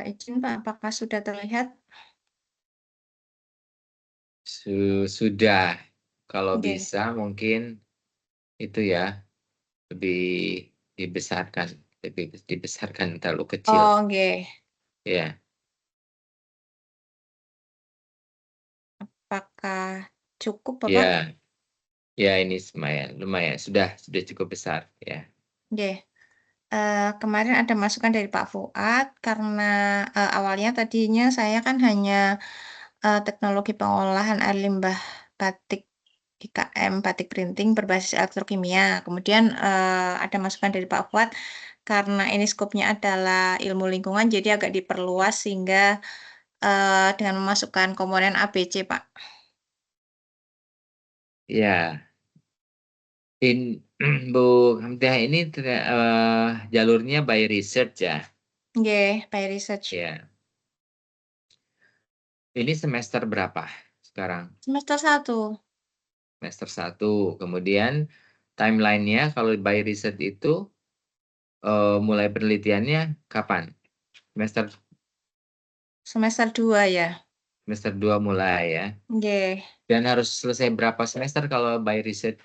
Izin Pak, apakah sudah terlihat? Sudah. Kalau Nggih. bisa mungkin itu ya, lebih dibesarkan, lebih dibesarkan, terlalu kecil. Oh, nggih. Ya, Apakah cukup Bapak? ya, ya ini lumayan, sudah cukup besar, ya. Nggih. Kemarin ada masukan dari Pak Fuad karena, awalnya tadinya saya kan hanya, teknologi pengolahan air limbah batik IKM, batik printing berbasis elektrokimia. Kemudian, ada masukan dari Pak Fuad karena ini skopnya adalah ilmu lingkungan jadi agak diperluas sehingga, dengan memasukkan komponen A, B, C, Pak. Ya, Bu Hamtiah ini jalurnya by research ya? Nggih, by research. Ya. Ini semester berapa sekarang? Semester 1. Semester 1. Kemudian timeline-nya kalau by research itu, mulai penelitiannya kapan? Semester Semester 2 ya? semester 2 mulai ya? Nggih. Dan harus selesai berapa semester kalau by research?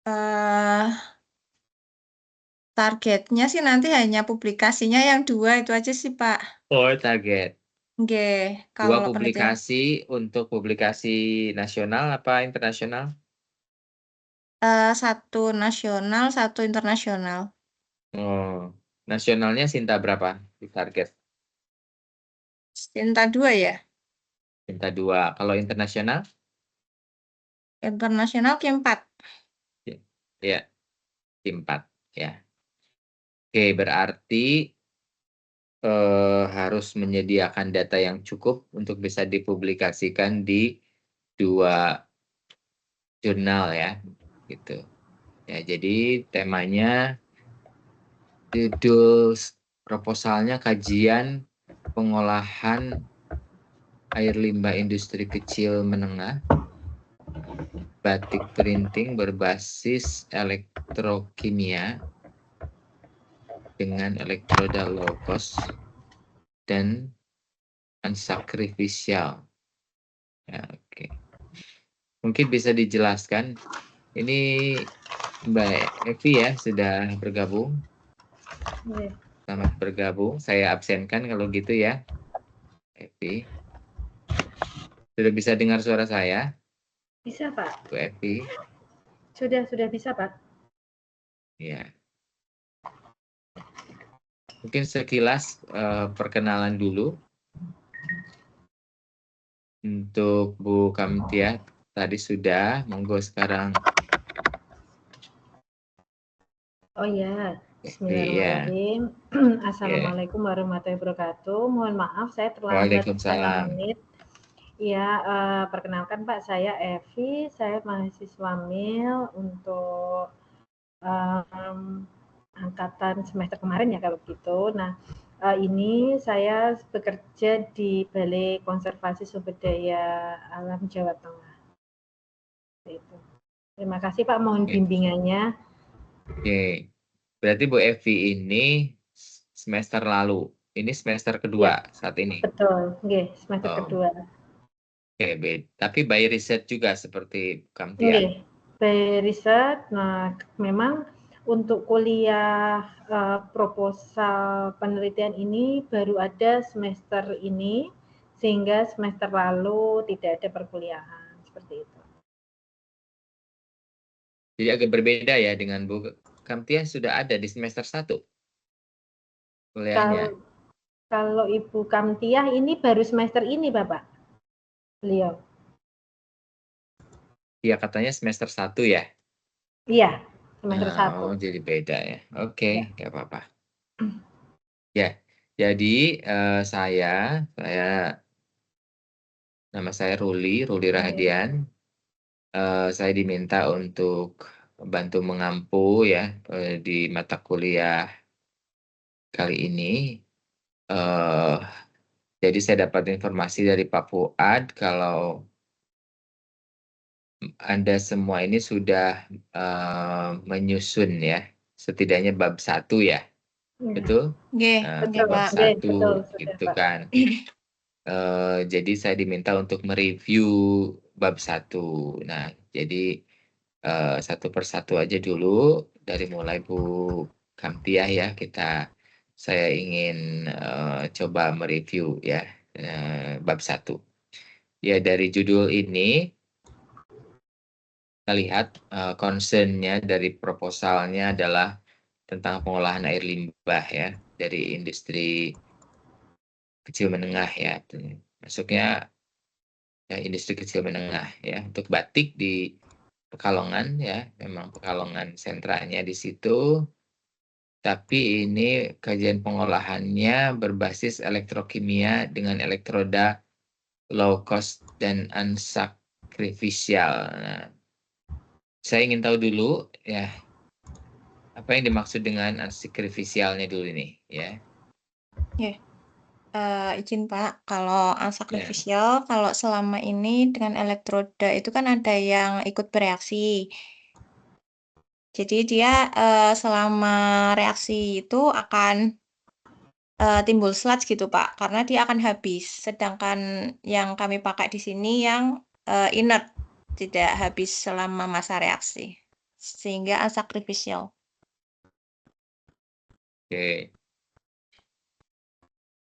Eee, targetnya sih nanti hanya publikasinya yang 2 itu aja sih, Pak. Oh, target. Nggih, 2 kalau penelitian publikasi untuk publikasi nasional apa internasional? 1 nasional, 1 internasional. Oh, nasionalnya Sinta berapa di target? Sinta 2 ya? Sinta 2. Kalau internasional? Internasional Q4. Ya, ya, 4 ya. Oke, berarti harus menyediakan data yang cukup untuk bisa dipublikasikan di 2 jurnal ya, gitu. Ya, jadi temanya, judul proposalnya kajian pengolahan air limbah industri kecil menengah, batik printing berbasis elektrokimia dengan elektroda low cost dan unsacrificial. Ya, oke. Mungkin bisa dijelaskan, ini Mbak Evi ya sudah bergabung. Iya. Selamat bergabung, saya absenkan kalau gitu ya, Evi. Sudah bisa dengar suara saya, Bisa, Pak. Bu Evi? Sudah bisa, Pak. Ya. Mungkin sekilas perkenalan dulu untuk Bu Kamtia. Tadi sudah, monggo sekarang. Oh ya, Evi, ya. Bismillahirrahmanirrahim. Assalamualaikum warahmatullahi wabarakatuh. Mohon maaf saya terlambat setengah Waalaikumsalam. menit. Ya, perkenalkan Pak, saya Evi, saya mahasiswa MIL untuk angkatan semester kemarin ya kalau gitu. Nah, ini saya bekerja di Balai Konservasi Sumber Daya Alam Jawa Tengah. Itu. Terima kasih Pak, mohon bimbingannya. Oke, berarti Bu Evi ini semester lalu, ini semester kedua Ya, saat ini. betul, nggih, semester Oh, kedua. oke, tapi by riset juga seperti Kamtia. Nggih, by riset. Nah, memang untuk kuliah proposal penelitian ini baru ada semester ini, sehingga semester lalu tidak ada perkuliahan seperti itu. Jadi agak berbeda ya dengan Bu Kamtia sudah ada di semester 1 kuliahnya. Kalau Ibu Kamtiah ini baru semester ini, Bapak. Beliau. Iya, katanya semester 1 ya. Iya, semester 1. Oh, jadi beda ya. Oke, Ya. nggak apa-apa. Ya, jadi nama saya Ruli Rahadian. Saya diminta untuk bantu mengampu ya di mata kuliah kali ini. Jadi saya dapat informasi dari Pak Fuad kalau Anda semua ini sudah menyusun ya, setidaknya bab 1 ya. betul? Nggih, nggih, Bab Pak. betul, 1 sudah, gitu Pak. kan. Jadi saya diminta untuk mereview bab 1. Nah, jadi satu persatu aja dulu dari mulai Bu Kamtiah ya saya ingin coba mereview ya bab 1. Ya dari judul ini kita lihat concern-nya dari proposalnya adalah tentang pengolahan air limbah ya dari industri kecil menengah ya. Masuknya ya industri kecil menengah ya untuk batik di Pekalongan ya, memang Pekalongan sentranya di situ. Tapi ini kajian pengolahannya berbasis elektrokimia dengan elektroda low cost dan unsacrificial. Nah, saya ingin tahu dulu ya apa yang dimaksud dengan unsacrificialnya dulu ini ya. Nggih. Izin Pak, kalau Ya. unsacrificial, kalau selama ini dengan elektroda itu kan ada yang ikut bereaksi. Jadi dia, selama reaksi itu akan, timbul sludge gitu Pak, karena dia akan habis. Sedangkan yang kami pakai di sini yang, inert, tidak habis selama masa reaksi, sehingga unsacrificial. Oke.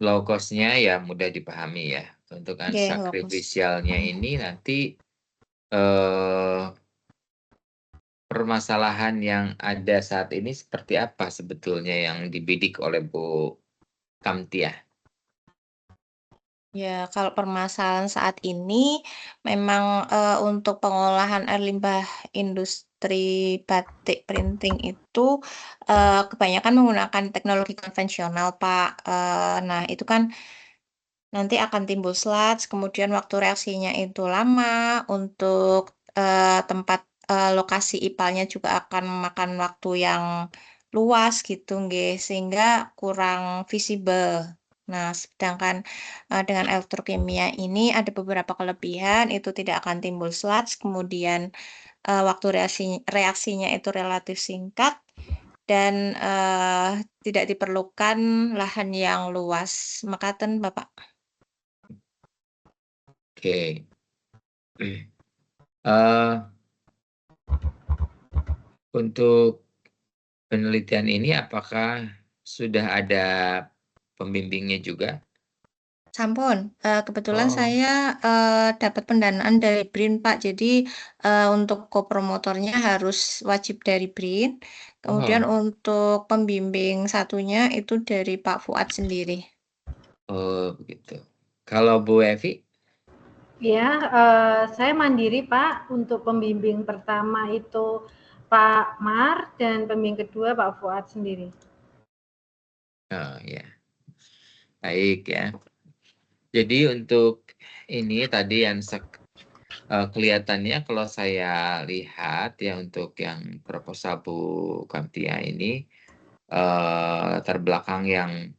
Low cost-nya ya mudah dipahami ya. Untuk Nggih, low cost. unsacrificial-nya ini nanti permasalahan yang ada saat ini seperti apa sebetulnya yang dibidik oleh Bu Kamtiah? Ya, kalau permasalahan saat ini memang, untuk pengolahan air limbah industri batik printing itu, kebanyakan menggunakan teknologi konvensional, Pak. Nah, itu kan nanti akan timbul sludge, kemudian waktu reaksinya itu lama, untuk, tempat, lokasi ipalnya juga akan memakan waktu yang luas gitu nggih, sehingga kurang visible. Nah, sedangkan, dengan elektrokimia ini ada beberapa kelebihan, itu tidak akan timbul sludge, kemudian, waktu reaksinya itu relatif singkat dan, tidak diperlukan lahan yang luas. Makaten Bapak. Oke. Untuk penelitian ini apakah sudah ada pembimbingnya juga? Sampun, kebetulan Oh. saya, dapat pendanaan dari BRIN, Pak. Jadi, untuk kopromotornya harus wajib dari BRIN, kemudian Oh. untuk pembimbing satunya itu dari Pak Fuad sendiri. Oh, begitu. Kalau Bu Evi? Ya, saya mandiri Pak, untuk pembimbing pertama itu Pak Mar dan pembimbing kedua Pak Fuad sendiri. Oh ya, baik ya. Jadi untuk ini tadi yang kelihatannya kalau saya lihat ya untuk yang proposal Bu Kamtiah ini terbelakang yang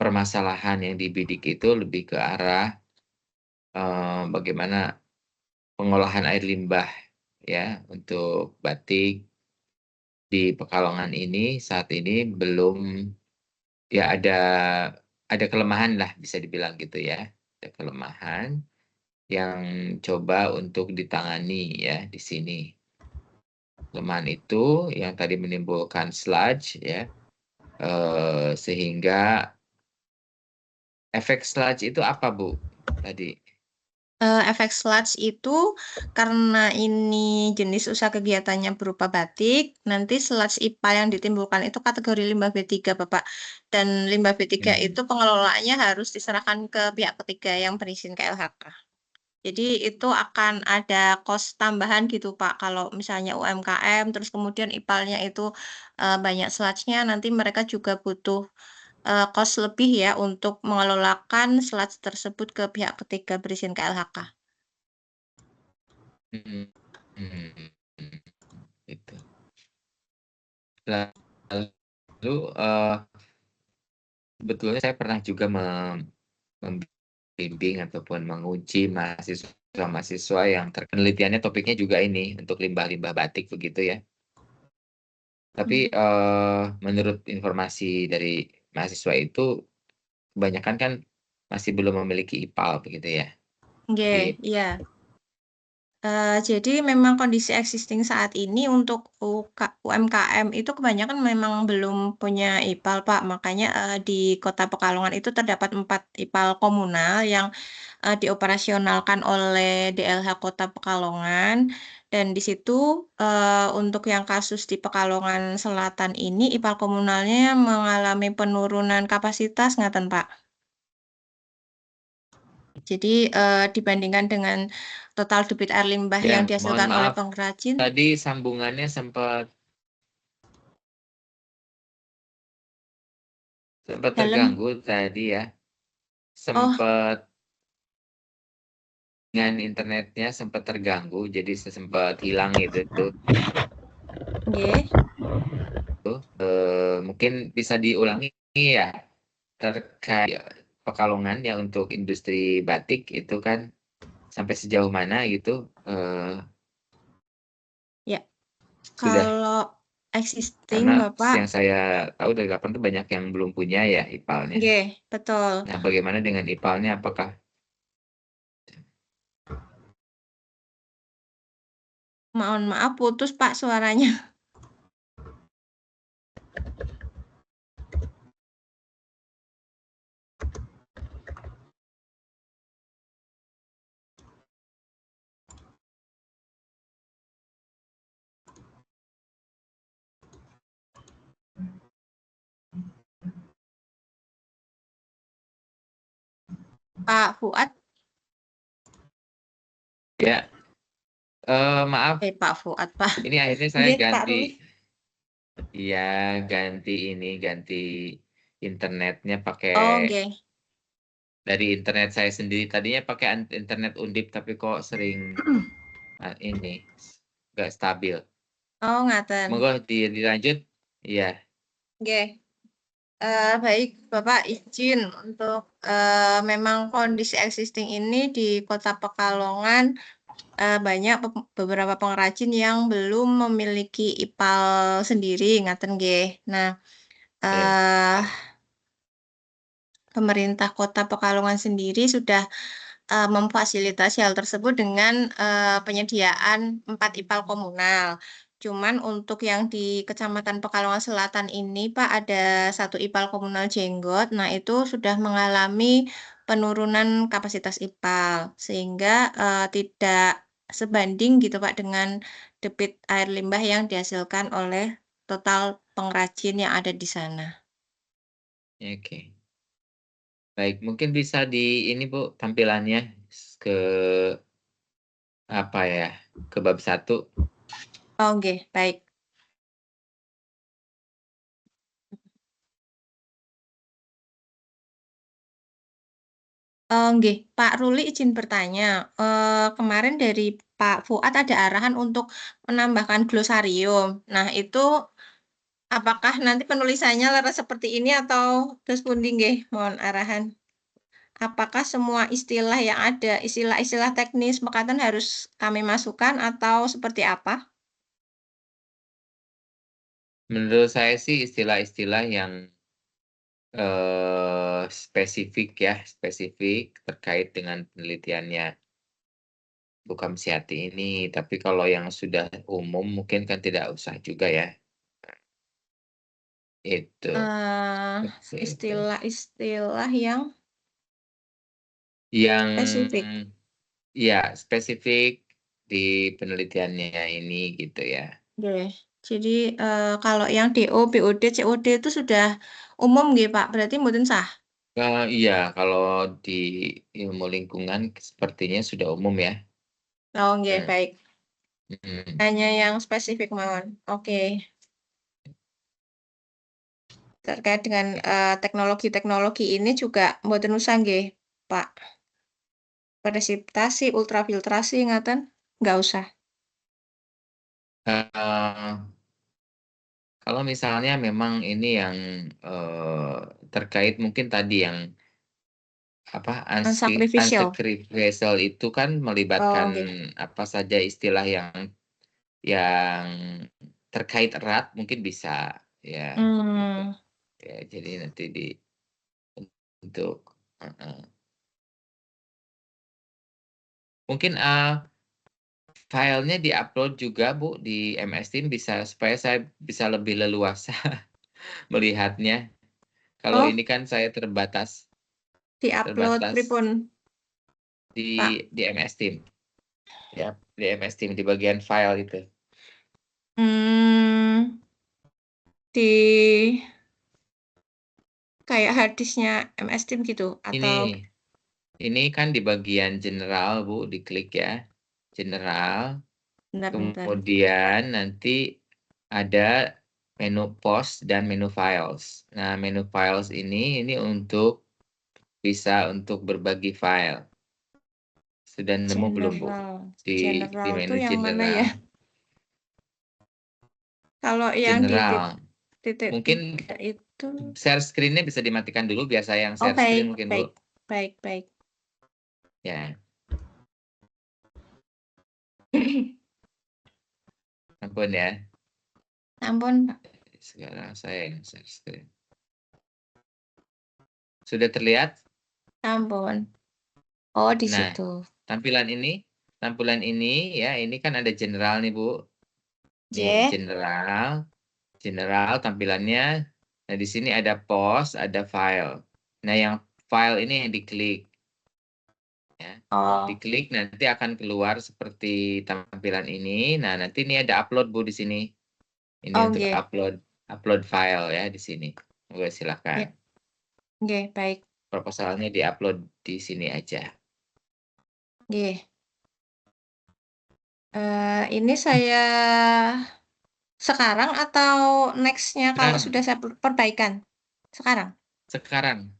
permasalahan yang dibidik itu lebih ke arah bagaimana pengolahan air limbah ya untuk batik di Pekalongan ini saat ini belum ya ada kelemahan lah bisa dibilang gitu ya. Ada kelemahan yang coba untuk ditangani ya di sini. Kelemahan itu yang tadi menimbulkan sludge ya, sehingga efek sludge itu apa Bu tadi? Efek sludge itu karena ini jenis usaha kegiatannya berupa batik, nanti sludge ipal yang ditimbulkan itu kategori limbah B3, Bapak. Dan limbah B3 itu pengelolaannya harus diserahkan ke pihak ketiga yang berizin KLHK. Jadi itu akan ada cost tambahan gitu, Pak, kalau misalnya UMKM, terus kemudian ipalnya itu, banyak sludge-nya, nanti mereka juga butuh, cost lebih ya untuk mengelolakan sludge tersebut ke pihak ketiga berizin KLHK. Mhm, mhm, gitu. Lalu, sebetulnya saya pernah juga membimbing ataupun menguji mahasiswa-mahasiswa yang penelitiannya topiknya juga ini, untuk limbah-limbah batik begitu ya. Tapi, menurut informasi dari mahasiswa itu kebanyakan kan masih belum memiliki IPAL begitu ya. Nggih, Jadi iya. Jadi memang kondisi existing saat ini untuk UMKM itu kebanyakan memang belum punya IPAL, Pak. Makanya, di Kota Pekalongan itu terdapat 4 IPAL komunal yang, dioperasionalkan oleh DLH Kota Pekalongan. Dan di situ, untuk yang kasus di Pekalongan Selatan ini, IPAL komunalnya mengalami penurunan kapasitas ngaten, Pak. Jadi, dibandingkan dengan total debit air limbah yang ya, mohon dihasilkan oleh maaf pengrajin tadi sambungannya sempat dalam terganggu tadi ya. oh, Sempat dengan internetnya sempat terganggu, jadi sempat hilang itu tuh. nggih. Mungkin bisa diulangi ya terkait Pekalongan ya untuk industri batik itu kan sampai sejauh mana gitu Ya, sudah, kalau existing karena Bapak yang saya tahu dari lapangan tuh banyak yang belum punya ya IPAL-nya. nggih, betul. Nah, bagaimana dengan IPAL-nya? Apakah Mohon maaf putus, Pak, suaranya. Pak Fuad ya maaf Pak Fuad, Pak. ini akhirnya saya Nggih, Pak ganti Ruli. ganti internetnya pakai Oh, nggih. dari internet saya sendiri. Tadinya pakai internet Undip tapi kok sering ini nggak stabil. Oh, ngaten. Monggo dilanjut. Iya. Nggih. Baik, Bapak izin untuk, memang kondisi existing ini di Kota Pekalongan, banyak beberapa pengrajin yang belum memiliki IPAL sendiri, ngaten nggih. Nah, Oke. eee, pemerintah Kota Pekalongan sendiri sudah, memfasilitasi hal tersebut dengan, penyediaan 4 IPAL komunal. Cuman untuk yang di Kecamatan Pekalongan Selatan ini, Pak, ada 1 IPAL komunal Jenggot. Nah, itu sudah mengalami penurunan kapasitas IPAL, sehingga, tidak sebanding gitu, Pak, dengan debit air limbah yang dihasilkan oleh total pengrajin yang ada di sana. Oke. Baik, mungkin bisa di ini Bu tampilannya ke apa ya? Ke bab 1. Oh, nggih, baik. Nggih, Pak Ruli izin bertanya, kemarin dari Pak Fuad ada arahan untuk menambahkan glosarium. Nah, itu apakah nanti penulisannya leres seperti ini atau terus pundi nggih? Mohon arahan. Apakah semua istilah yang ada, istilah-istilah teknis mekaten harus kami masukkan atau seperti apa? Menurut saya sih istilah-istilah yang spesifik ya, spesifik terkait dengan penelitiannya Bu Kamsiati ini. Tapi kalau yang sudah umum mungkin kan tidak usah juga ya. Itu. Seperti itu. Istilah-istilah yang Yang spesifik. ya spesifik di penelitiannya ini gitu ya. Nggih. Jadi, kalau yang DO, BOD, COD itu sudah umum nggih, Pak? Berarti mboten sah? Iya, kalau di ilmu lingkungan sepertinya sudah umum ya. Oh, nggih, Hmm, baik. mhm. Hanya yang spesifik mawon. Oke. Terkait dengan, teknologi-teknologi ini juga mboten usah nggih, Pak? Presipitasi, ultrafiltrasi ngaten? Nggak usah? Eee, kalau misalnya memang ini yang, terkait mungkin tadi yang apa, Non-sacrificial? unsacrificial itu kan Oh, melibatkan nggih. apa saja istilah yang terkait erat mungkin bisa, ya gitu. Mmm. Ya, jadi nanti untuk mungkin filenya di-upload juga Bu di MS Team supaya saya bisa lebih leluasa melihatnya. Kalau Oh, ini kan saya terbatas di-upload pripun, Pak? di MS Team. Ya, di MS Team di bagian file itu. Di kayak harddisknya MS Team gitu atau Ini kan di bagian general Bu, diklik ya. General. bentar. Kemudian nanti ada menu post dan menu files. Nah, menu files ini untuk bisa untuk berbagi file. Sudah nemu belum Bu? Di General tuh menu yang mana ya? general. Kalau yang di General. titik Mungkin 3 itu. share screen-nya bisa dimatikan dulu biar saya yang Oh, share screen mungkin Bu. baik. Ya, ampun ya. Ampun, Pak. Sekarang saya yang share screen. Sudah terlihat? Ampun. Oh, di Nah, situ. tampilan ini ya, ini kan ada general nih Bu. Nih, J. general tampilannya. Nah, di sini ada post, ada file. Nah, yang file ini yang diklik. Ya. Oh, Diklik nanti akan keluar seperti tampilan ini. Nah, nanti ini ada upload Bu di sini. Ini untuk G. upload file ya di sini. Oke, silakan. G, baik. Proposalnya di-upload di sini aja. G. Ini saya sekarang atau next-nya kalau sudah saya perbaikan? Sekarang? Sekarang.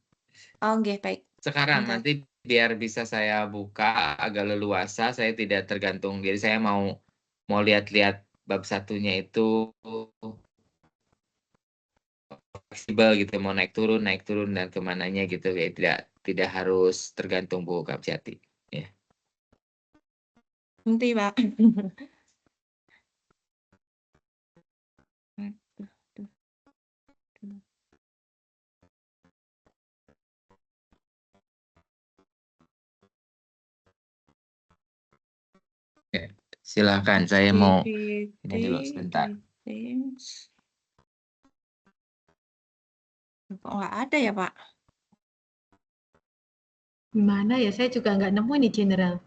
G, baik. Sekarang Bentar. nanti biar bisa saya buka agak leluasa, saya tidak tergantung. Jadi saya mau lihat-lihat bab satunya itu fleksibel gitu, mau naik turun dan kemananya gitu ya, tidak harus tergantung Bu Kapsiati. Ya. Nanti, Pak. Ya, silakan, saya mau DVD, ini dulu sebentar. Teams. Kok nggak ada ya, Pak? Gimana ya? Saya juga nggak nemu ini general.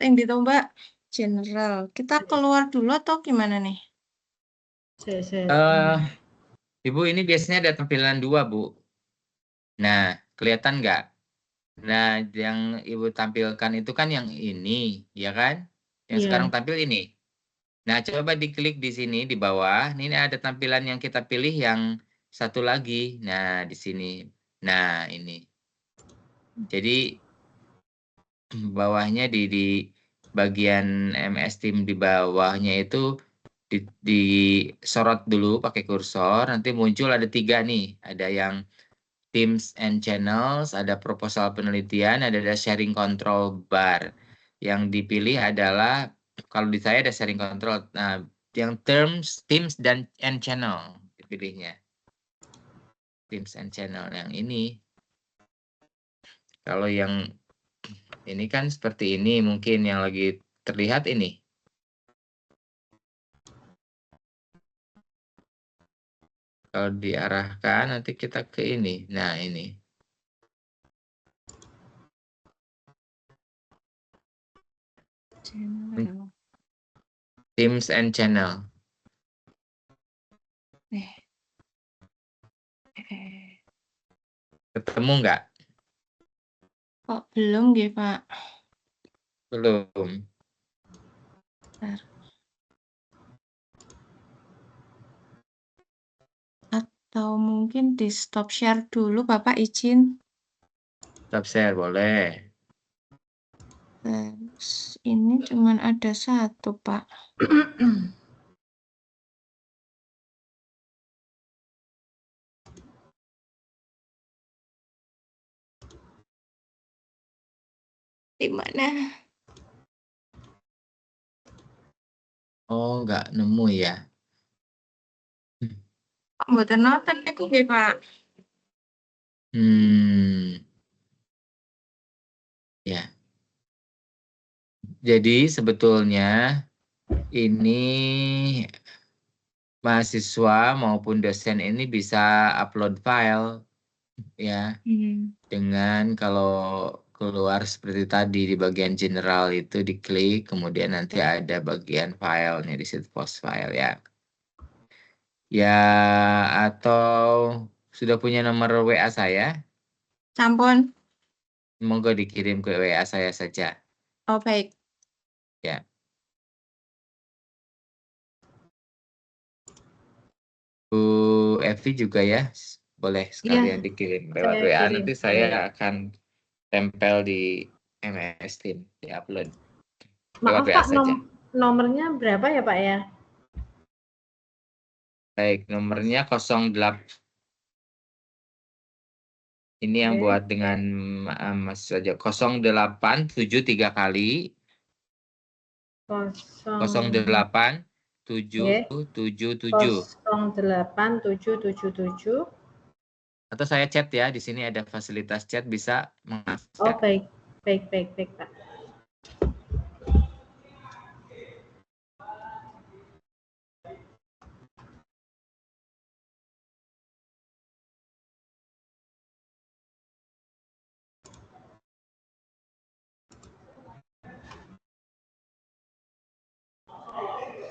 Yang ditombak general. Kita keluar dulu atau gimana nih? Ibu ini biasanya ada tampilan 2 Bu. Nah, kelihatan nggak? Nah, yang Ibu tampilkan itu kan yang ini, ya kan? Yang sekarang tampil ini. Nah, coba diklik di sini di bawah. Ini ada tampilan yang kita pilih yang satu lagi. Nah, di sini. Nah, ini. Jadi bawahnya di bagian MS Team di bawahnya itu disorot dulu pakai kursor. Nanti muncul ada 3 nih. Ada yang Teams and Channels, ada proposal penelitian, ada sharing control bar. Yang dipilih adalah, kalau di saya ada sharing control, nah, yang Teams dan and Channel dipilihnya. Teams and Channel yang ini. Kalau yang ini kan seperti ini, mungkin yang lagi terlihat ini. Kalau diarahkan nanti kita ke ini. Nah, ini. General. Teams and Channel. Ketemu nggak? Kok belum gitu, Pak? Belum. Bentar. Atau mungkin di stop share dulu, Bapak izin. Stop share, boleh. Terus ini cuma ada 1, Pak. Di mana? Oh, nggak nemu ya. Mboten noten niku nggih, Pak. Ya. Jadi sebetulnya ini mahasiswa maupun dosen ini bisa upload file ya dengan kalau keluar seperti tadi di bagian general itu diklik, kemudian nanti ada bagian filenya di situ, post file ya. Ya, atau sudah punya nomor WA saya? Sampun. Monggo dikirim ke WA saya saja. Oh, baik. Ya. Bu Evi juga ya, boleh sekalian dikirim lewat saya WA. kirim. Nanti saya akan tempel di MS Team, di-upload. Lewat Maaf WA Pak, saja. nomornya berapa ya Pak ya? Baik, nomornya 08. Ini yang buat dengan Mas saja. 0873 kali 08 777. 08777. Atau saya chat ya, di sini ada fasilitas chat, bisa mengakses. Oh, baik Pak.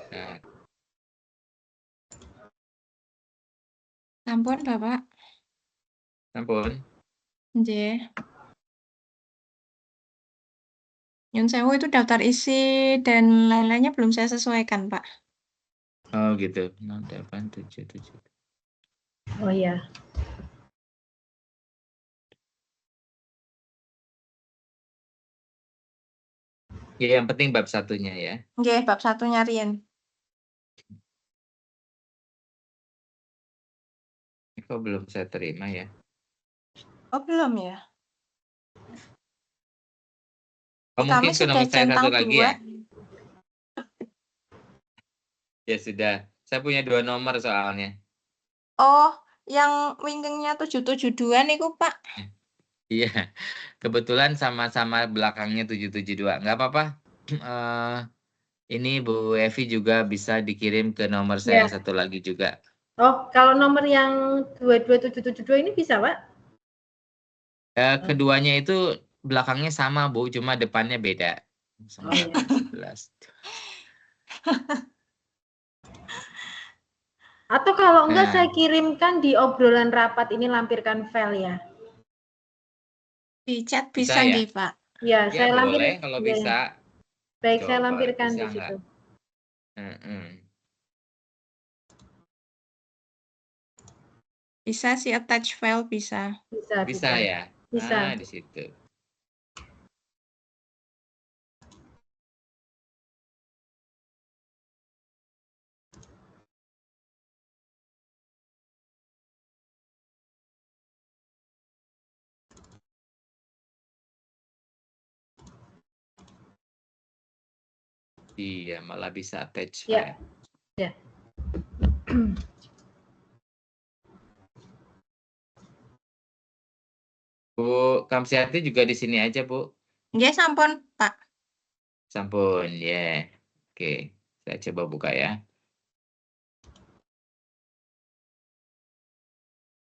Nah, Sampun, Bapak. ampun. Nggih. Nyun sewu itu daftar isi dan lain-lainnya belum saya sesuaikan, Pak. Oh gitu, 0877. Oh ya. Ya, yang penting bab satunya ya. Nggih, bab 1 nyariin. Kok belum saya terima ya? Oh, belum ya? Oh, Kami mungkin ke sudah nomor saya satu centang lagi 2. ya? Ya sudah, saya punya 2 nomor soalnya. Oh, yang wingkingnya 772 niku, Pak. Iya, kebetulan sama-sama belakangnya 772. Nggak apa-apa. Ini Bu Evi juga bisa dikirim ke nomor saya yang satu lagi juga. Oh, kalau nomor yang 22772 ini bisa, Pak? Keduanya itu belakangnya sama, Bu, cuma depannya beda. 11. Atau kalau enggak Nah, saya kirimkan di obrolan rapat ini, lampirkan file ya. Di chat bisa bisa ya? nggih, Pak. Ya, Ya saya boleh kalau bisa. Baik, saya Coba lampirkan bisa di nggak? situ. Bisa sih attach file bisa. Bisa ya? Bisa. Nah, di situ. Iya, malah bisa attach file. Ya. Bu Kamsiati juga di sini aja, Bu. Nggih, sampun, Pak. Sampun, ya. Oke, saya coba buka ya.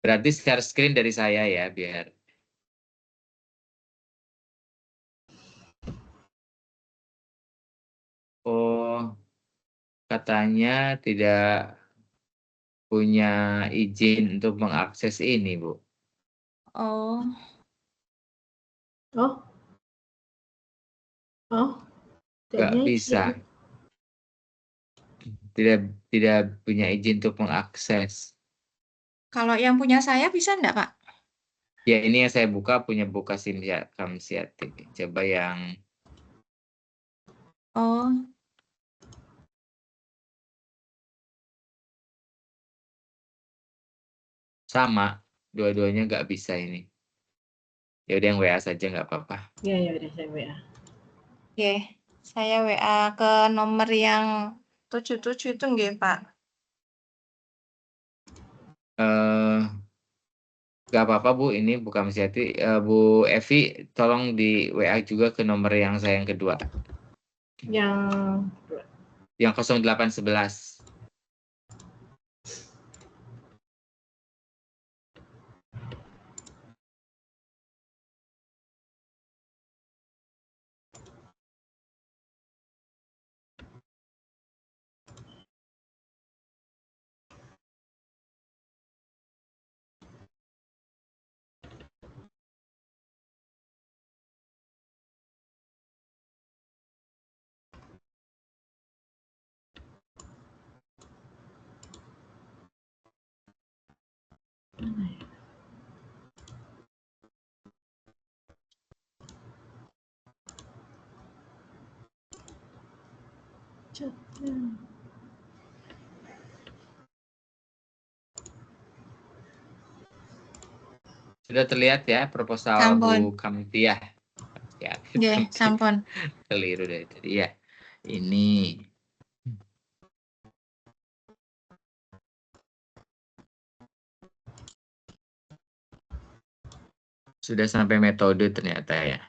Berarti share screen dari saya ya, biar. Oh, katanya tidak punya izin untuk mengakses ini, Bu. Oh. Nggak bisa. Tidak punya izin untuk mengakses. Kalau yang punya saya bisa enggak, Pak? Ya, ini yang saya buka punya Bu Kamsiati. Coba yang Oh. sama, dua-duanya nggak bisa ini. Ya udah yang WA saja nggak apa-apa. Ya udah saya WA. Oke, saya WA ke nomor yang 77 itu nggih, Pak. Nggak apa-apa Bu, ini Bu Kamsiati, Bu Evi tolong di WA juga ke nomor yang saya yang kedua, Yang yang 0811. Sudah terlihat ya proposal Sampun. Bu Kamtiah? Ya, Nggih, sampun. keliru dari tadi ya. Ini sudah sampai metode ternyata ya.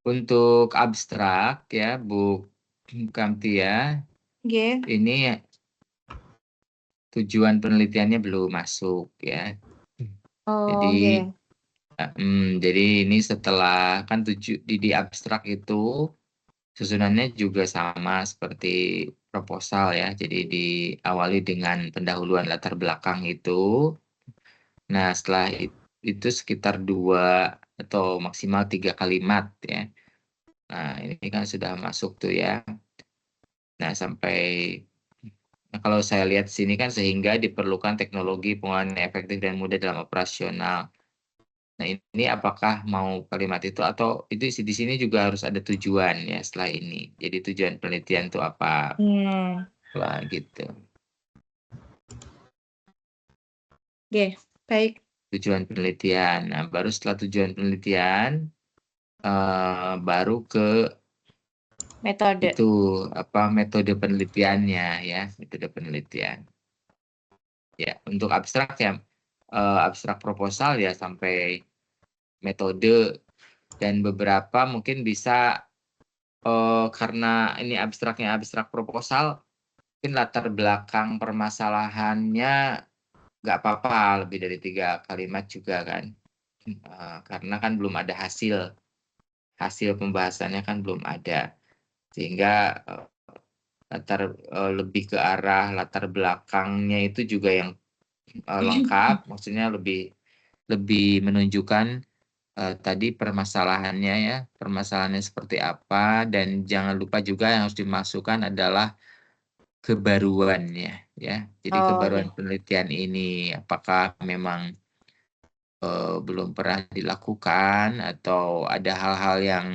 Untuk abstrak ya Bu Kamtia, Nggih. ini tujuan penelitiannya belum masuk ya. Oh, nggih. Jadi ini setelah kan di abstrak itu susunannya juga sama seperti proposal ya. Jadi diawali dengan pendahuluan latar belakang itu. Nah, setelah itu sekitar 2 atau maksimal 3 kalimat ya. Nah, ini kan sudah masuk tuh ya. Nah, kalau saya lihat sini kan sehingga diperlukan teknologi pengolahan yang efektif dan mudah dalam operasional. Nah, ini apakah mau kalimat itu atau itu di sini juga harus ada tujuan ya setelah ini. Jadi tujuan penelitian itu apa? Wah, gitu. Nggih, baik. Tujuan penelitian. Nah, baru setelah tujuan penelitian, baru ke Metode. itu metode penelitiannya ya, metode penelitian. Ya, untuk abstrak ya, abstrak proposal ya sampai metode dan beberapa mungkin bisa karena ini abstrak proposal, mungkin latar belakang permasalahannya nggak apa-apa lebih dari 3 kalimat juga kan. Karena kan belum ada hasil pembahasannya kan belum ada. Sehingga lebih ke arah latar belakangnya itu juga yang lengkap, maksudnya lebih menunjukkan tadi permasalahannya ya, permasalahannya seperti apa, dan jangan lupa juga yang harus dimasukkan adalah kebaruannya ya. Jadi Oh, kebaruan nggih. penelitian ini apakah memang belum pernah dilakukan atau ada hal-hal yang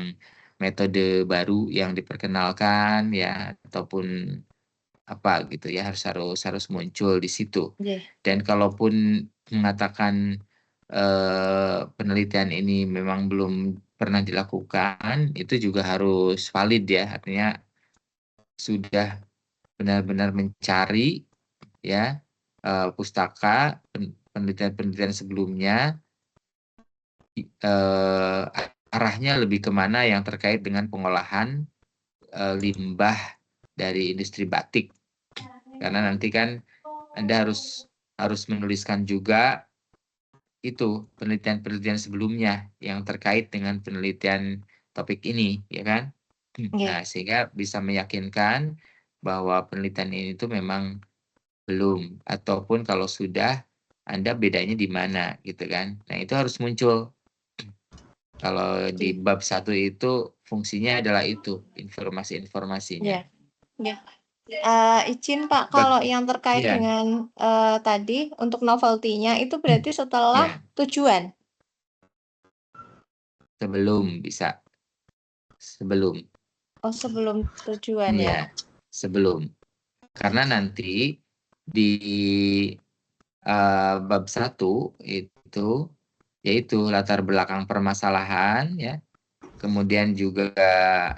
metode baru yang diperkenalkan ya, ataupun apa gitu ya, harus muncul di situ. Nggih. Dan kalaupun mengatakan penelitian ini memang belum pernah dilakukan, itu juga harus valid ya, artinya sudah benar-benar mencari ya pustaka penelitian-penelitian sebelumnya, arahnya lebih kemana yang terkait dengan pengolahan limbah dari industri batik. Karena nanti kan Anda harus menuliskan juga itu penelitian-penelitian sebelumnya yang terkait dengan penelitian topik ini, ya kan? Nggih. Nah, sehingga bisa meyakinkan bahwa penelitian ini tuh memang belum, ataupun kalau sudah, Anda bedanya di mana, gitu kan? Nah, itu harus muncul. Kalau di bab 1 itu fungsinya adalah itu, informasi-informasinya. Iya. Ya. Izin Pak, Bag kalau yang terkait iya, dengan, tadi untuk novelty-nya itu berarti iya, setelah tujuan? sebelum bisa, sebelum. Oh, sebelum tujuan ya? Iya, sebelum. Karena nanti di bab 1 itu yaitu latar belakang permasalahan ya, kemudian juga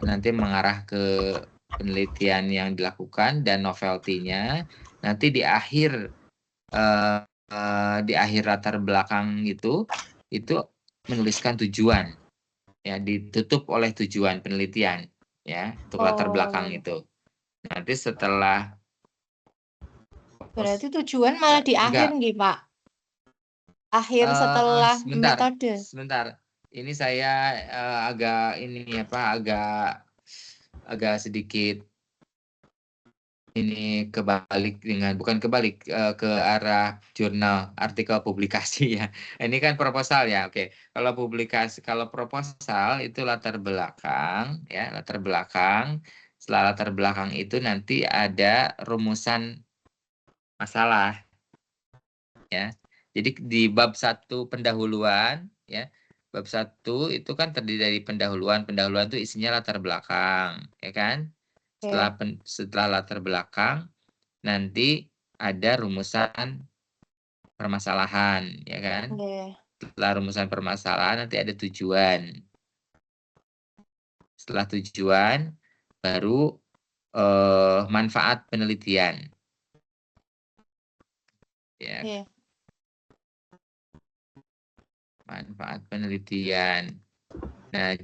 nanti mengarah ke penelitian yang dilakukan dan novelty-nya. Nanti di akhir latar belakang itu menuliskan tujuan ya, ditutup oleh tujuan penelitian ya, untuk latar belakang Oh, itu. Nanti setelah berarti tujuan malah di akhir enggak, nggih, Pak? Akhir setelah sebentar, metode? sebentar. Ini saya agak agak sedikit ini kebalik bukan kebalik, ke arah jurnal artikel publikasi ya. Ini kan proposal ya, oke. Kalau proposal itu latar belakang ya, latar belakang. Setelah latar belakang itu nanti ada rumusan masalah ya. Jadi di bab 1 pendahuluan ya, bab 1 itu kan terdiri dari pendahuluan. Pendahuluan itu isinya latar belakang, ya kan? Oke, Setelah latar belakang nanti ada rumusan permasalahan, ya kan? oke. Setelah rumusan permasalahan nanti ada tujuan. Setelah tujuan baru manfaat penelitian. Ya, Oke. manfaat penelitian. Nah,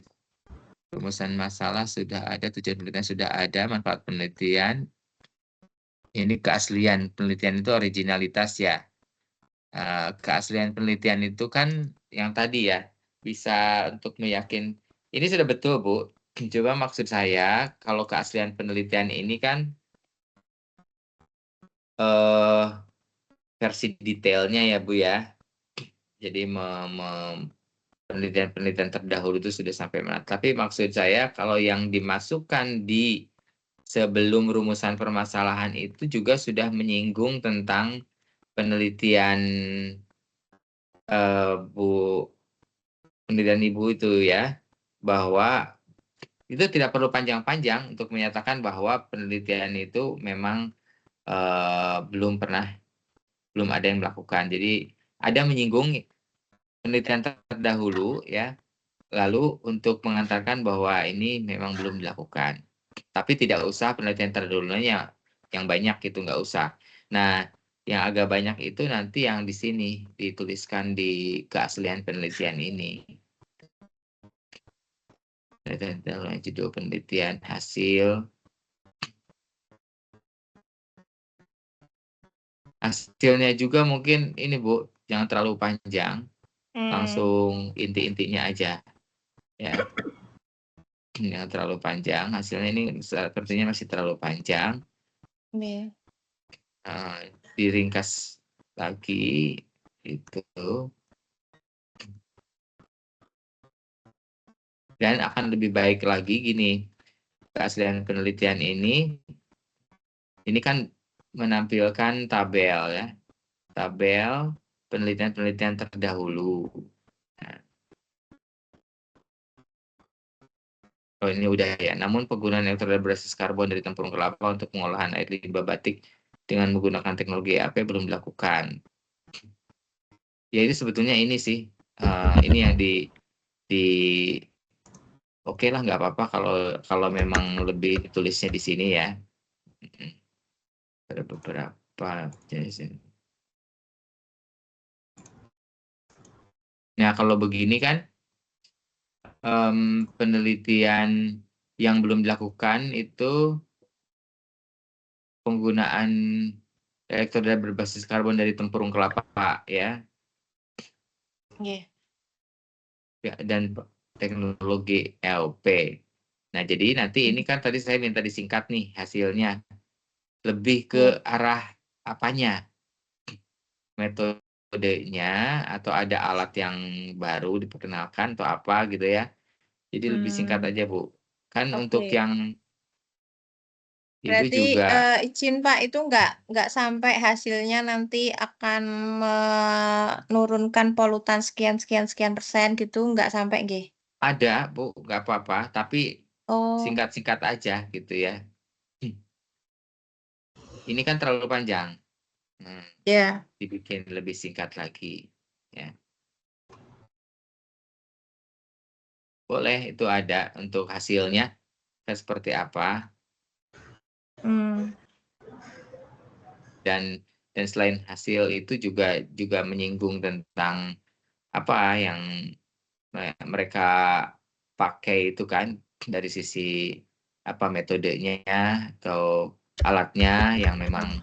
rumusan masalah sudah ada, tujuan penelitian sudah ada, manfaat penelitian. Ini keaslian penelitian itu originalitas ya. Keaslian penelitian itu kan yang tadi ya, bisa untuk ini sudah betul, Bu. Coba maksud saya, kalau keaslian penelitian ini kan eh, versi detailnya ya, Bu ya. Jadi penelitian-penelitian terdahulu itu sudah sampai mana. Tapi maksud saya, kalau yang dimasukkan di sebelum rumusan permasalahan itu juga sudah menyinggung tentang penelitian Bu penelitian Ibu itu ya, bahwa itu tidak perlu panjang-panjang untuk menyatakan bahwa penelitian itu memang belum ada yang melakukan. Jadi ada menyinggung penelitian terdahulu ya, lalu untuk mengantarkan bahwa ini memang belum dilakukan. Tapi tidak usah penelitian terdahulunya yang banyak itu nggak usah. Nah, yang agak banyak itu nanti yang di sini dituliskan di keaslian penelitian ini. Penelitian judul penelitian hasilnya juga mungkin ini Bu, jangan terlalu panjang, langsung inti-intinya aja ya. Jangan terlalu panjang, hasilnya ini sepertinya masih terlalu panjang. Iya. Diringkas lagi itu, dan akan lebih baik lagi gini, keaslian penelitian ini kan menampilkan tabel ya, tabel penelitian-penelitian terdahulu. Nah, oh ini udah ya. Namun penggunaan elektroda berbasis karbon dari tempurung kelapa untuk pengolahan air limbah batik dengan menggunakan teknologi EAP belum dilakukan. Ya ini sebetulnya ini sih, ini yang di oke lah, nggak apa-apa kalau memang lebih tulisnya di sini ya. Ada beberapa jenis. Nah kalau begini kan penelitian yang belum dilakukan itu penggunaan elektroda berbasis karbon dari tempurung kelapa ya, Iya. dan teknologi LP. Nah jadi nanti ini kan tadi saya minta disingkat nih hasilnya, lebih ke Iya. arah apanya, metodenya, atau ada alat yang baru diperkenalkan atau apa gitu ya. Jadi lebih singkat aja Bu. Kan untuk Oke. Ibu Berarti juga izin Pak itu nggak sampai hasilnya nanti akan menurunkan polutan sekian persen gitu, nggak sampai nggih? ada, Bu, nggak apa-apa, tapi Oh, singkat-singkat aja gitu ya. Ini kan terlalu panjang. ya. Dibikin lebih singkat lagi, ya. Boleh, itu ada untuk hasilnya seperti apa. Hmm. Dan selain hasil itu juga menyinggung tentang apa yang mereka pakai itu kan dari sisi apa metodenya atau alatnya yang memang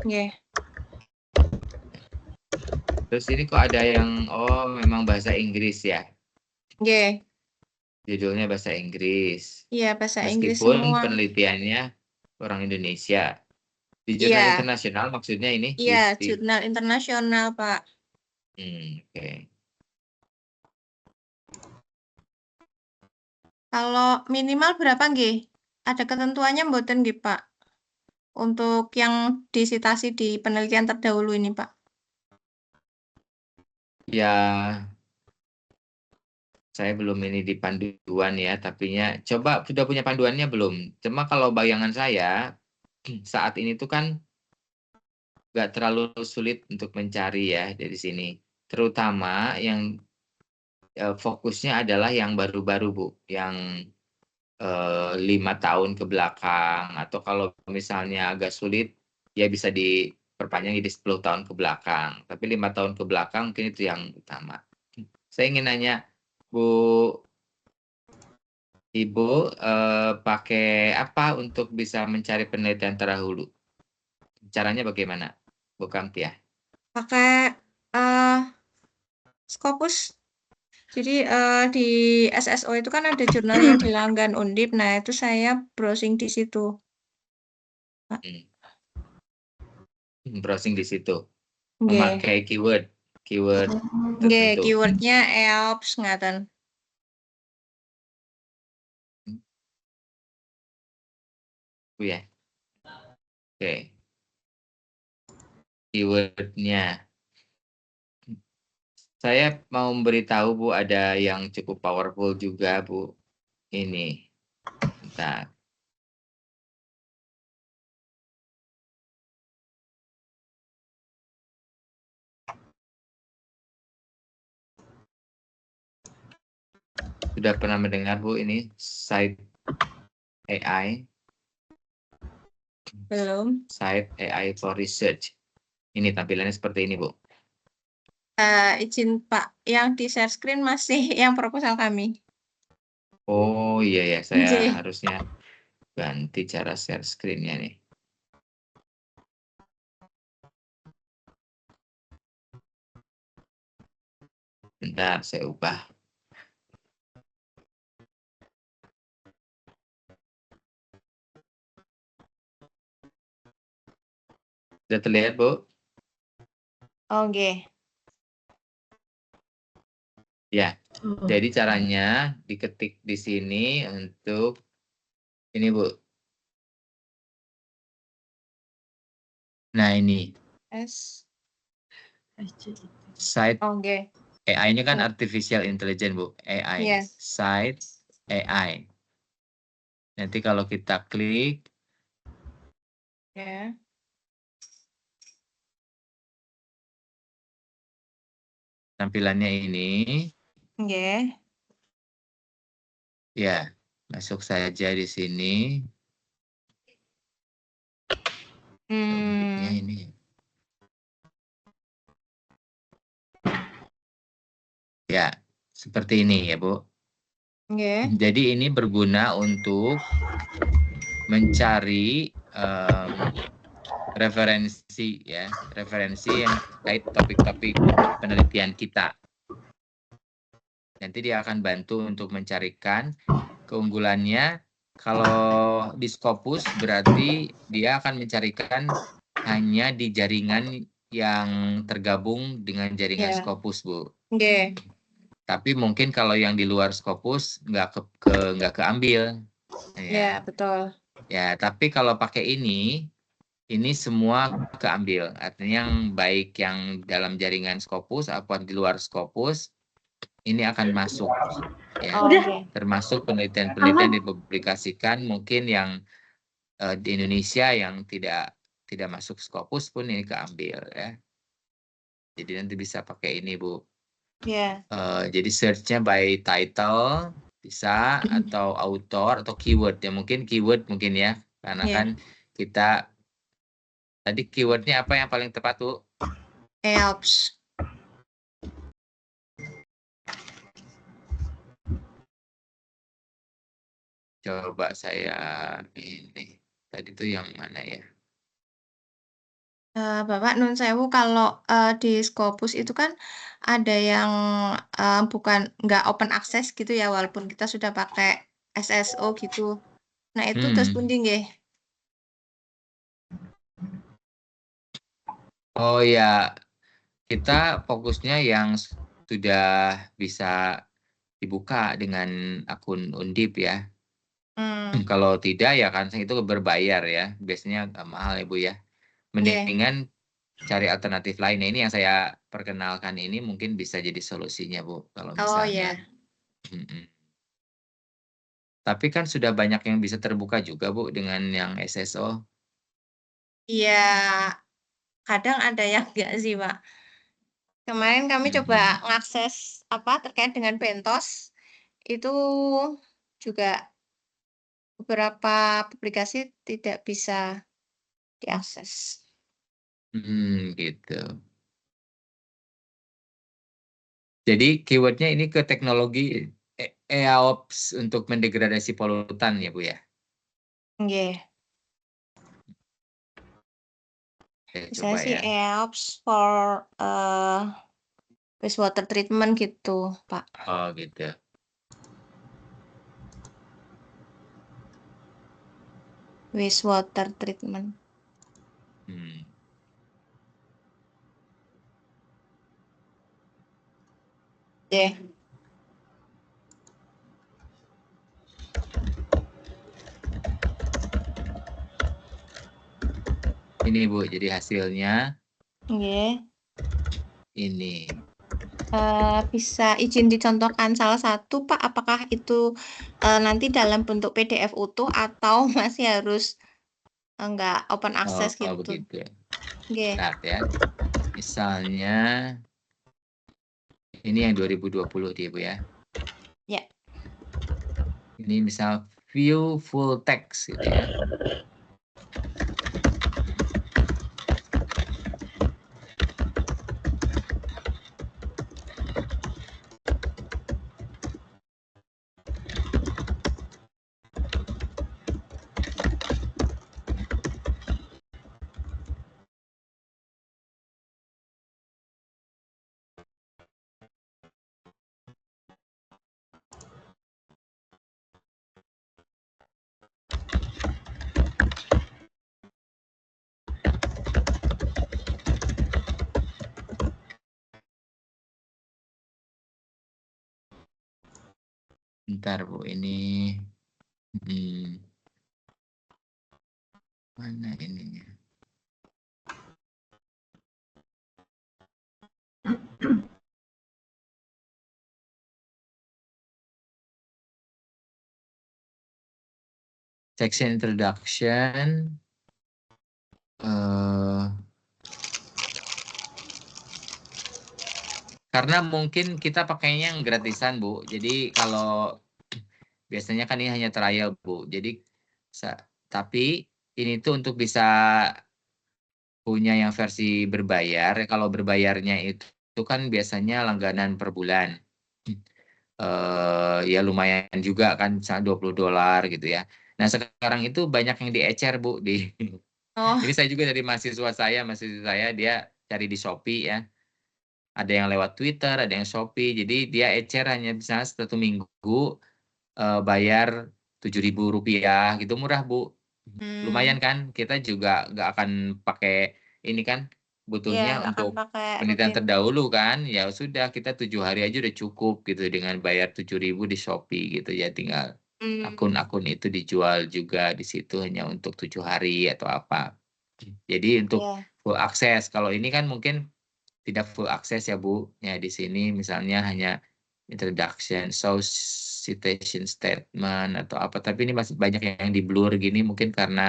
Nggih. terus ini kok ada yang memang bahasa Inggris ya, Nggih. judulnya bahasa Inggris Iya, bahasa Inggris meskipun semua. penelitiannya orang Indonesia di jurnal Iya, internasional maksudnya ini iya, jurnal internasional, Pak. Oke. Kalau minimal berapa nggih? Ada ketentuannya mboten nggih, Pak? Untuk yang disitasi di penelitian terdahulu ini, Pak. Ya, saya belum ini di panduan ya, tapinya coba sudah punya panduannya belum? Cuma kalau bayangan saya saat ini tuh kan nggak terlalu sulit untuk mencari ya dari sini. Terutama yang fokusnya adalah yang baru-baru, Bu, yang 5 tahun ke belakang, atau kalau misalnya agak sulit, ya bisa diperpanjang jadi 10 tahun ke belakang. Tapi 5 tahun ke belakang mungkin itu yang utama. Saya ingin nanya, Bu, Ibu pakai apa untuk bisa mencari penelitian terdahulu? Caranya bagaimana, Bu Kamtia? Pakai Scopus. Jadi di SSO itu kan ada jurnal yang dilanggan Undip. Nah, itu saya browsing di situ. Browsing di situ. Nggih. Memakai keyword Nggih, tertentu. keywordnya EOPS ngaten. Ya. Oke. Keywordnya. Saya mau memberitahu, Bu, ada yang cukup powerful juga, Bu. Ini. Bentar. Sudah pernah mendengar, Bu, ini Site AI? Belum. Site AI for Research. Ini tampilannya seperti ini, Bu. Izin Pak, yang di share screen masih yang proposal kami. Oh iya ya, saya Nggih. harusnya ganti cara share screen-nya nih. Bentar, saya ubah. Sudah terlihat, Bu? Oh, nggih. Ya. Jadi caranya diketik di sini untuk ini, Bu. Nah, ini. Site Oh, nggih. AI-nya kan artificial intelligence, Bu. AI. Yes. Site AI. Nanti kalau kita klik, Ya. tampilannya ini. Nggih. Ya, masuk saja di sini. Ini. Ya, seperti ini ya, Bu. Nggih. Jadi ini berguna untuk mencari referensi ya, referensi yang terkait topik-topik penelitian kita. Nanti dia akan bantu untuk mencarikan keunggulannya. Kalau di Scopus berarti dia akan mencarikan hanya di jaringan yang tergabung dengan jaringan Scopus, Bu. Nggih. Tapi mungkin kalau yang di luar Scopus nggak keambil. Ya, Ya. betul. Ya, tapi kalau pakai ini semua keambil. Artinya yang baik yang dalam jaringan Scopus apa di luar Scopus ini akan masuk. Ya. Oh, Udah, oke. Termasuk aman. penelitian-penelitian dipublikasikan mungkin yang di Indonesia yang tidak masuk Scopus pun ini keambil ya. Jadi nanti bisa pakai ini Bu. Ya. Jadi search-nya by title bisa atau author atau keyword ya mungkin keyword mungkin ya karena Ya. kan kita tadi keywordnya apa yang paling tepat Bu? EOPS. Coba saya ini tadi tuh yang mana ya? Bapak nun sewu kalau di Scopus itu kan ada yang bukan nggak open access gitu ya walaupun kita sudah pakai SSO gitu. Nah itu terus pundi nggih? Oh ya, kita fokusnya yang sudah bisa dibuka dengan akun Undip ya. Kalau tidak ya kan itu berbayar ya. Biasanya mahal ya Bu ya. Mendingan cari alternatif lain. Nah, ini yang saya perkenalkan ini mungkin bisa jadi solusinya Bu. Kalau Oh misalnya. ya. Tapi kan sudah banyak yang bisa terbuka juga Bu dengan yang SSO. Iya, kadang ada yang enggak sih, Pak. Kemarin kami coba ngakses apa terkait dengan Bentos, itu juga beberapa publikasi tidak bisa diakses. Gitu. Jadi keywordnya ini ke teknologi EAOPS untuk mendegradasi polutan ya Bu ya? Nggih. Coba Misalnya sih ya. EOPS for wastewater treatment gitu, Pak. Oh gitu. Wastewater treatment. Deh. Ini Bu, jadi hasilnya Nggih. ini. Bisa izin dicontohkan salah satu, Pak, apakah itu nanti dalam bentuk PDF utuh atau masih harus enggak open access Oh gitu? begitu. Nggih. Bentar ya. Misalnya ini yang 2020 dia Bu ya. Ya. Ini misal view full text gitu ya. Bentar Bu, ini mana ininya? Section introduction. Karena mungkin kita pakainya yang gratisan Bu. Jadi kalau biasanya kan ini hanya trial Bu. Jadi tapi ini tuh untuk bisa punya yang versi berbayar. Kalau berbayarnya itu kan biasanya langganan per bulan. Ya lumayan juga kan, misalnya $20 gitu ya. Nah sekarang itu banyak yang diecer Bu di. Ini saya juga dari mahasiswa saya dia cari di Shopee ya. Ada yang lewat Twitter, ada yang Shopee. Jadi dia ecer hanya misalnya 1 minggu bayar Rp7.000 gitu, murah Bu. Lumayan kan? Kita juga nggak akan pakai ini kan Iya, butuhnya nggak akan untuk pakai penelitian rutin. terdahulu kan, ya sudah kita 7 hari aja udah cukup gitu dengan bayar 7.000 di Shopee gitu ya, tinggal Hmm, akun-akun itu dijual juga di situ hanya untuk 7 hari atau apa. Jadi untuk iya, full akses, kalau ini kan mungkin tidak full akses ya Bu. Ya di sini misalnya hanya introduction, source citation statement atau apa, tapi ini masih banyak yang di blur gini mungkin karena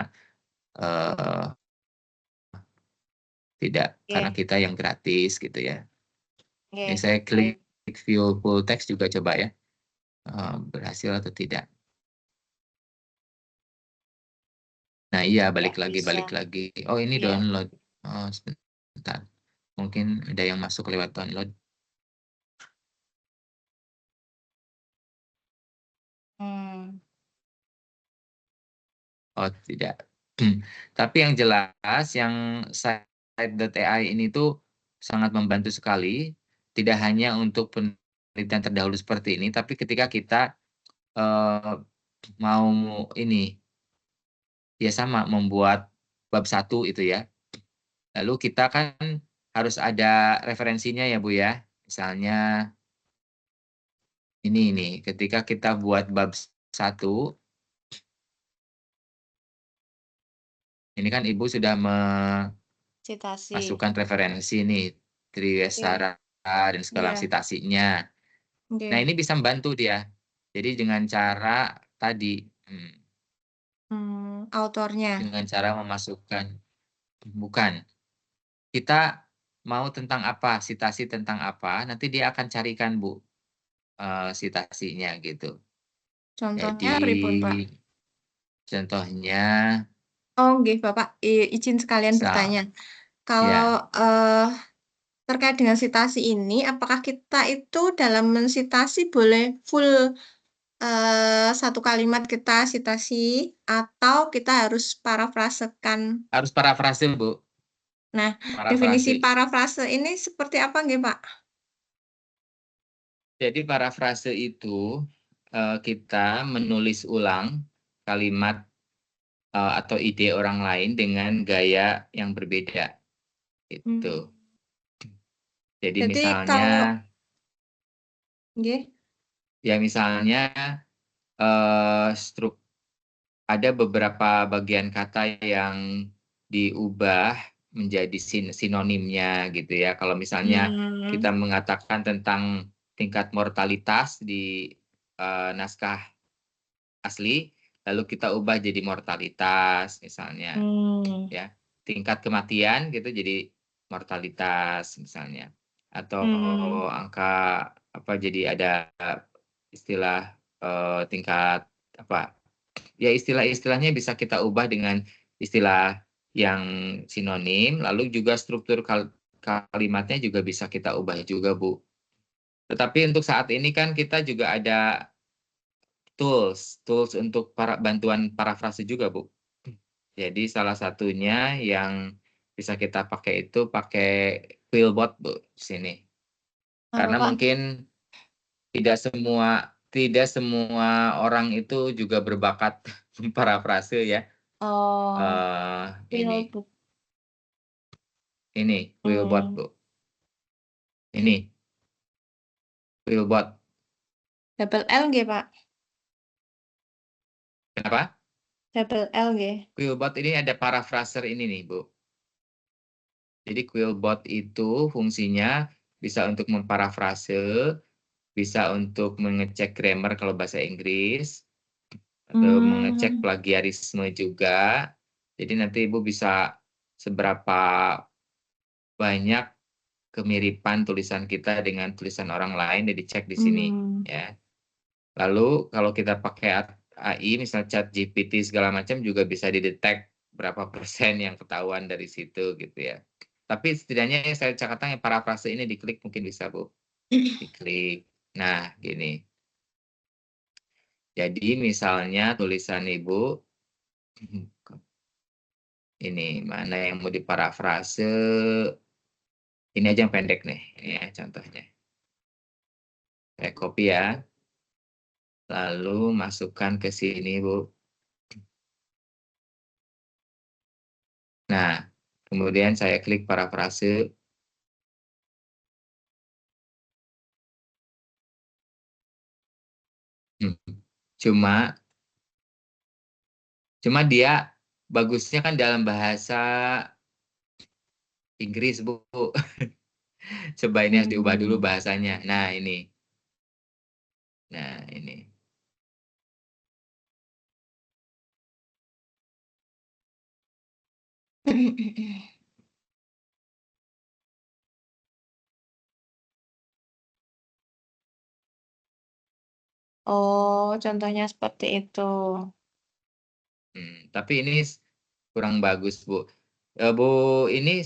eh, tidak karena iya, kita yang gratis gitu ya. iya, Ini saya baik. klik view full text juga coba ya, berhasil atau tidak. Nah iya Nggak bisa. balik lagi. Oh ini Iya. download. Oh sebentar. Mungkin ada yang masuk lewat download. Hmm, Oh tidak. Tapi yang jelas yang site.ai ini tuh sangat membantu sekali. Tidak hanya untuk penelitian terdahulu seperti ini, tapi ketika kita eh, mau ini ya sama membuat bab 1 itu ya. Lalu kita kan harus ada referensinya ya Bu ya. Misalnya ini ketika kita buat bab 1, ini kan Ibu sudah citasi. memasukkan referensi nih, Iya, Triwesara dan segala iya, citasinya. Nah, iya. ini bisa membantu dia. Jadi dengan cara tadi, Autornya. dengan cara memasukkan, bukan, kita mau tentang apa, citasi tentang apa, nanti dia akan carikan Bu, citasinya gitu. Contohnya Jadi pripun, Pak? contohnya, Oh, nggih, Bapak, izin sekalian bertanya. misal, Kalau ya terkait dengan sitasi ini, apakah kita itu dalam mensitasi boleh full satu kalimat kita sitasi atau kita harus parafrasekan? harus parafrase Bu, Nah, definisi parafrase. parafrase ini seperti apa nggih, Pak? Jadi parafrase itu kita menulis ulang kalimat atau ide orang lain dengan gaya yang berbeda. Hmm. Itu. Jadi Jadi misalnya, kalau nggih, ya misalnya struk ada beberapa bagian kata yang diubah menjadi sinonimnya gitu ya. Kalau misalnya mmm, kita mengatakan tentang tingkat mortalitas di naskah asli, lalu kita ubah jadi mortalitas misalnya, mmm, ya. Tingkat kematian gitu jadi mortalitas misalnya. Atau mmm, angka apa jadi ada istilah tingkat apa? Ya istilah-istilahnya bisa kita ubah dengan istilah yang sinonim, lalu juga struktur kalimatnya juga bisa kita ubah juga, Bu. Tetapi untuk saat ini kan kita juga ada tools untuk bantuan parafrase juga, Bu. Jadi salah satunya yang bisa kita pakai itu pakai Quillbot, Bu, di sini. apa, Karena Pak? mungkin tidak semua orang itu juga berbakat parafrase ya. Oh, Ini Pilbuk. Quillbot, Mmm, Bu. Ini Quillbot. double L nggih, Pak? Kenapa? Double L nggih? Quillbot ini ada paraphraser ini nih, Bu. Jadi Quillbot itu fungsinya bisa untuk memparafrase, bisa untuk mengecek grammar kalau bahasa Inggris, atau mengecek Mmm, plagiarisme juga. Jadi nanti Ibu bisa seberapa banyak kemiripan tulisan kita dengan tulisan orang lain dan dicek di sini mmm, ya. Lalu kalau kita pakai AI misal chat GPT segala macam juga bisa didetek berapa persen yang ketahuan dari situ gitu ya. Tapi setidaknya yang saya catatkan yang parafrase ini diklik mungkin bisa Bu. Diklik. Nah, gini. Jadi misalnya tulisan Ibu ini mana yang mau diparafrase, ini aja yang pendek nih, ini ya contohnya. Saya copy ya, lalu masukkan ke sini Bu. Nah, Kemudian saya klik parafrase. Cuma dia bagusnya kan dalam bahasa Inggris, Bu. Coba ini harus diubah dulu bahasanya. Nah, ini. Nah, ini. Oh, contohnya seperti itu. Tapi ini kurang bagus, Bu. Bu, ini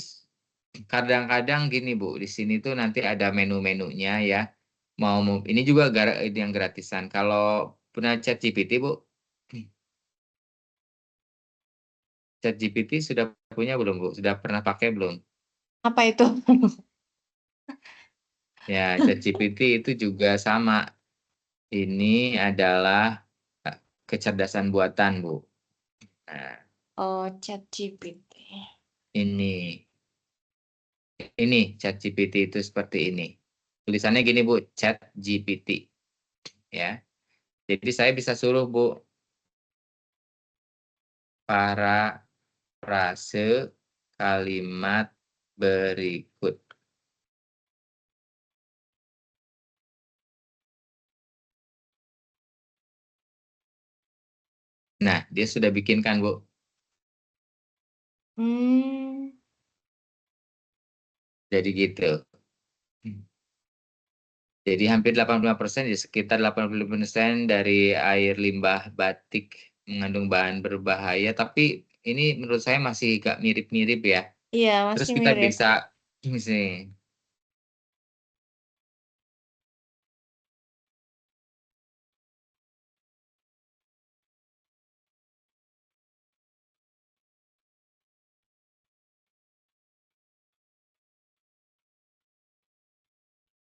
kadang-kadang gini, Bu. Di sini tuh nanti ada menu-menunya ya. Ini juga yang gratisan. Kalau punya ChatGPT, Bu. ChatGPT sudah punya belum, Bu? Sudah pernah pakai belum? Apa itu? Ya, ChatGPT itu juga sama. Ini adalah kecerdasan buatan, Bu. Nah, Oh, ChatGPT. ini ChatGPT itu seperti ini. Tulisannya gini, Bu, ChatGPT. Ya. Jadi saya bisa suruh, Bu, parafrase kalimat berikut. Nah, dia sudah bikinkan, Bu. Jadi gitu. Jadi hampir 85%, ya sekitar 80% dari air limbah batik mengandung bahan berbahaya, tapi ini menurut saya masih agak mirip-mirip ya. Iya, Terus masih kita mirip. bisa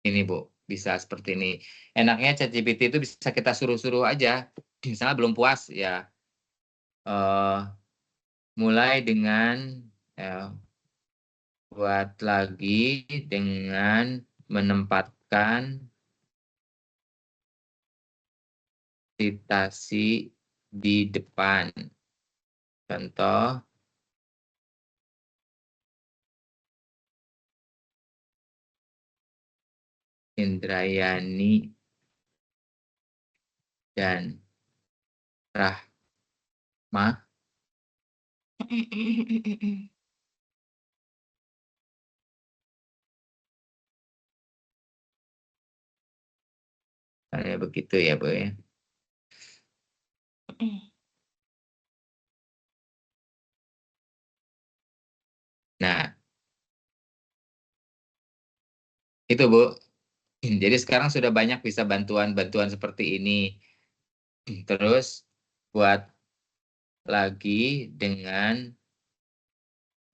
ini Bu, bisa seperti ini. Enaknya ChatGPT itu bisa kita suruh-suruh aja. Misalnya belum puas ya, mulai dengan buat lagi dengan menempatkan citasi di depan. Contoh, Indrayani dan Rahma kayak begitu ya, Bu ya. Nah, itu, Bu. Jadi sekarang sudah banyak bisa bantuan-bantuan seperti ini. Terus buat lagi dengan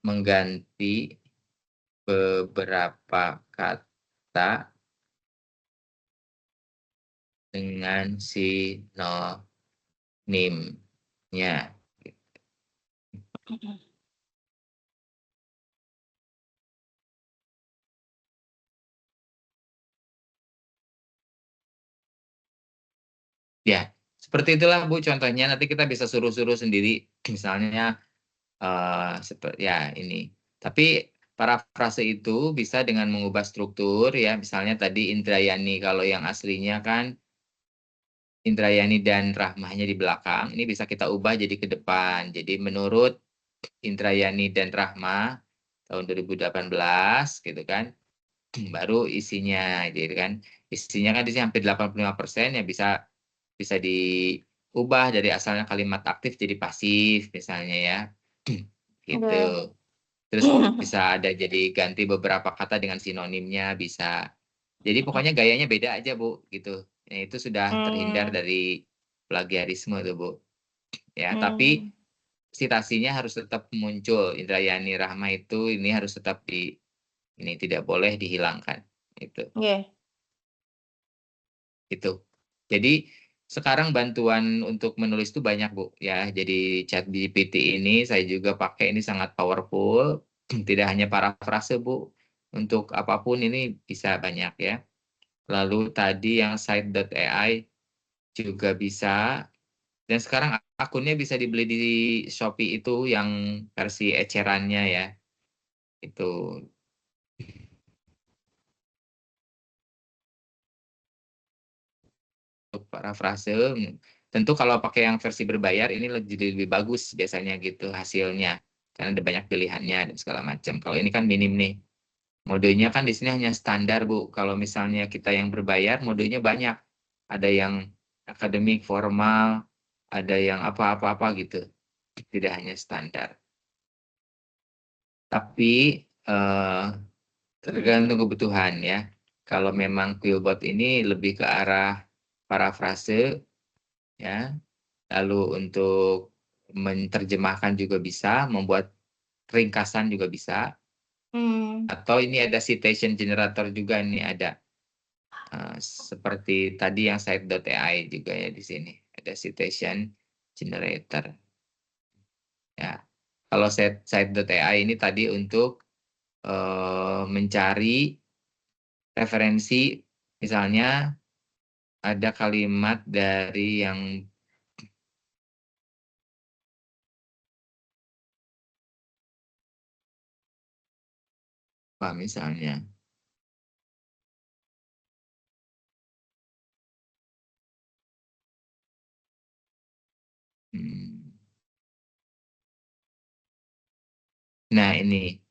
mengganti beberapa kata dengan sinonimnya. Ya, seperti itulah, Bu, contohnya. Nanti kita bisa suruh-suruh sendiri. Misalnya, seperti ya ini. Tapi parafrase itu bisa dengan mengubah struktur ya. Misalnya tadi Indrayani, kalau yang aslinya kan Indrayani dan Rahmahnya di belakang. Ini bisa kita ubah jadi ke depan. Jadi menurut Indrayani dan Rahma tahun 2018 gitu kan. Baru isinya gitu kan. Isinya kan di sini hampir 85% ya bisa diubah dari asalnya kalimat aktif jadi pasif misalnya ya. Gitu. Oke. Terus bisa ada jadi ganti beberapa kata dengan sinonimnya bisa. Jadi pokoknya gayanya beda aja, Bu, gitu. Nah, itu sudah terhindar dari plagiarisme tuh, Bu. Ya, tapi citasinya harus tetap muncul. Indrayani Rahma itu ini harus tetap ini tidak boleh dihilangkan. Itu. Oke. Itu. Jadi sekarang bantuan untuk menulis itu banyak, Bu, ya. Jadi ChatGPT ini saya juga pakai, ini sangat powerful. Tidak hanya parafrase, Bu. Untuk apapun ini bisa banyak ya. Lalu tadi yang site.ai juga bisa. Dan sekarang akunnya bisa dibeli di Shopee itu yang versi ecerannya ya. Itu. Untuk parafrase, tentu kalau pakai yang versi berbayar ini jadi lebih bagus biasanya gitu hasilnya. Karena ada banyak pilihannya dan segala macam. Kalau ini kan minim nih. Modenya kan di sini hanya standar, Bu. Kalau misalnya kita yang berbayar, modenya banyak. Ada yang akademik, formal, ada yang apa-apa-apa gitu. Tidak hanya standar. Tapi tergantung kebutuhan ya. Kalau memang Quillbot ini lebih ke arah parafrase, ya. Lalu untuk menerjemahkan juga bisa, membuat ringkasan juga bisa. Atau ini ada citation generator juga ini ada. Seperti tadi yang site.ai juga ya di sini. Ada citation generator. Ya. Kalau site.ai ini tadi untuk mencari referensi, misalnya ada kalimat dari yang apa misalnya. Nah ini,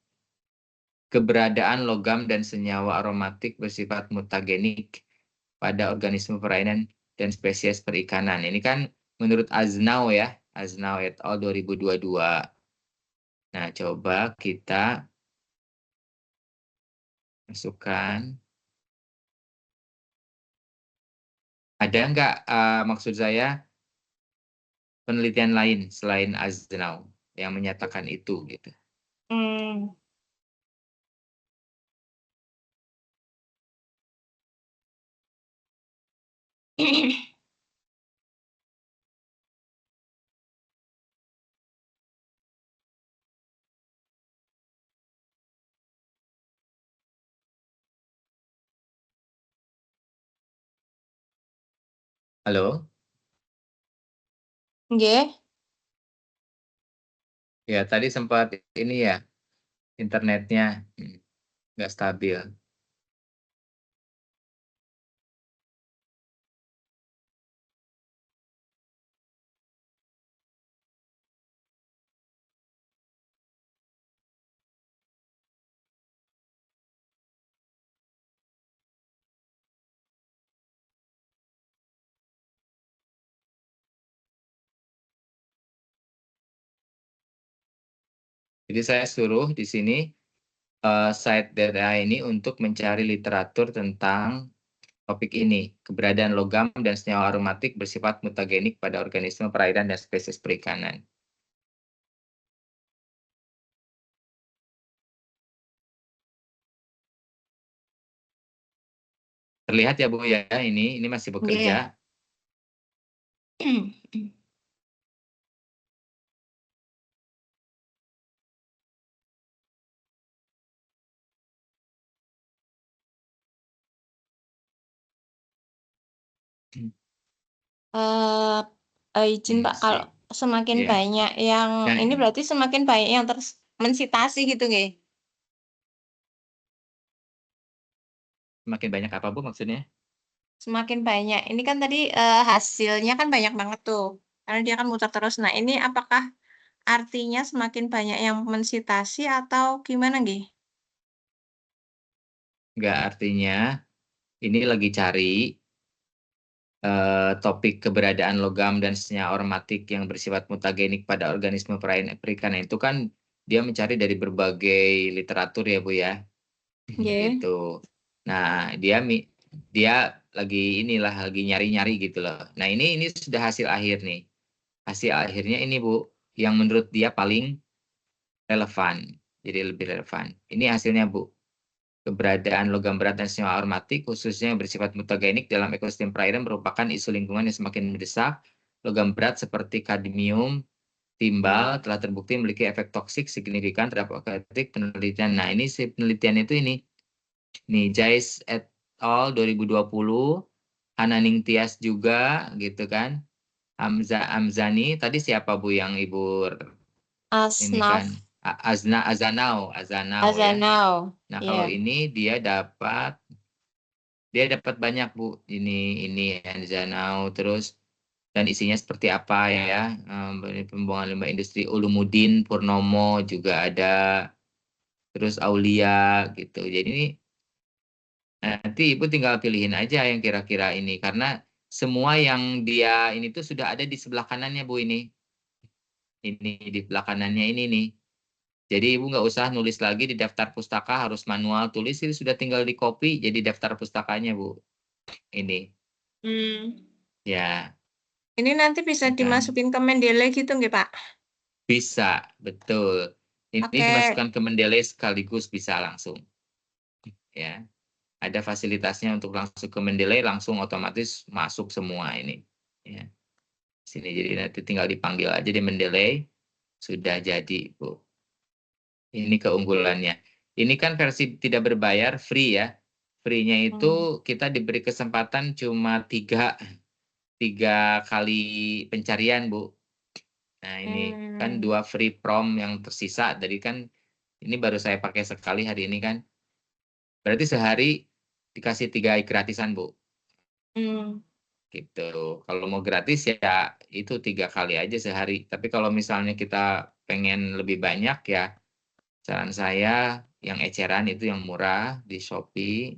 keberadaan logam dan senyawa aromatik bersifat mutagenik pada organisme perairan dan spesies perikanan. Ini kan menurut Aznaux ya, Aznaux et al. 2022. Nah, coba kita masukkan. Ada nggak maksud saya penelitian lain selain Aznaux yang menyatakan itu gitu? Halo? Nggih. Ya, tadi sempat ini ya, internetnya nggak stabil. Jadi saya suruh di sini site.ai ini untuk mencari literatur tentang topik ini, keberadaan logam dan senyawa aromatik bersifat mutagenik pada organisme perairan dan spesies perikanan. Terlihat ya Bu ya, ini masih bekerja. Izin Pak, kalau semakin Iya. banyak yang Nah, ini berarti semakin banyak yang mensitasi gitu nggih? Semakin banyak apa Bu maksudnya? Semakin banyak. Ini kan tadi, hasilnya kan banyak banget tuh, karena dia kan muter terus. Nah, ini apakah artinya semakin banyak yang mensitasi atau gimana nggih? Enggak, artinya ini lagi cari topik keberadaan logam dan senyawa aromatik yang bersifat mutagenik pada organisme perikanan itu kan dia mencari dari berbagai literatur ya Bu ya. Nggih. Gitu. Nah, dia lagi nyari-nyari gitu loh. Nah, ini sudah hasil akhir nih. Hasil akhirnya ini Bu, yang menurut dia paling relevan. Jadi lebih relevan. Ini hasilnya Bu. Keberadaan logam berat dan senyawa aromatik khususnya yang bersifat mutagenik dalam ekosistem perairan merupakan isu lingkungan yang semakin mendesak. Logam berat seperti kadmium timbal telah terbukti memiliki efek toksik signifikan terhadap akademik penelitian. Nah, ini si penelitian itu ini. Nih, Jais et al. 2020, Hananing Tias juga, gitu kan. Amzani, tadi siapa Bu yang Ibu ini Asnaf kan? Azanau ya. Azanau. Nah, kalau Iya. ini dia dapat banyak Bu. Ini Azanau terus dan isinya seperti apa ya? Pembuangan limbah industri Ulumuddin Purnomo juga ada. Terus Aulia gitu. Jadi ini nanti Ibu tinggal pilihin aja yang kira-kira ini karena semua yang dia ini tuh sudah ada di sebelah kanannya Bu ini. Ini di sebelah kanannya ini nih. Jadi Ibu nggak usah nulis lagi di daftar pustaka harus manual tulis, ini sudah tinggal di copy jadi daftar pustakanya Bu. Ini Hmm. ya Ini nanti bisa kan dimasukin ke Mendeley gitu nggak Pak? bisa betul. Ini Pakai dimasukkan ke Mendeley sekaligus bisa langsung ya. Ada fasilitasnya untuk langsung ke Mendeley langsung otomatis masuk semua ini ya. Sini jadi nanti tinggal dipanggil aja di Mendeley sudah jadi Bu. Ini keunggulannya. Ini kan versi tidak berbayar free ya. Free-nya itu kita diberi kesempatan cuma tiga kali pencarian Bu. Nah ini kan 2 free prom yang tersisa. Jadi kan ini baru saya pakai sekali hari ini kan. Berarti sehari dikasih 3 gratisan Bu. Gitu. Kalau mau gratis ya itu 3 kali aja sehari. Tapi kalau misalnya kita pengen lebih banyak ya saran saya yang eceran itu yang murah di Shopee.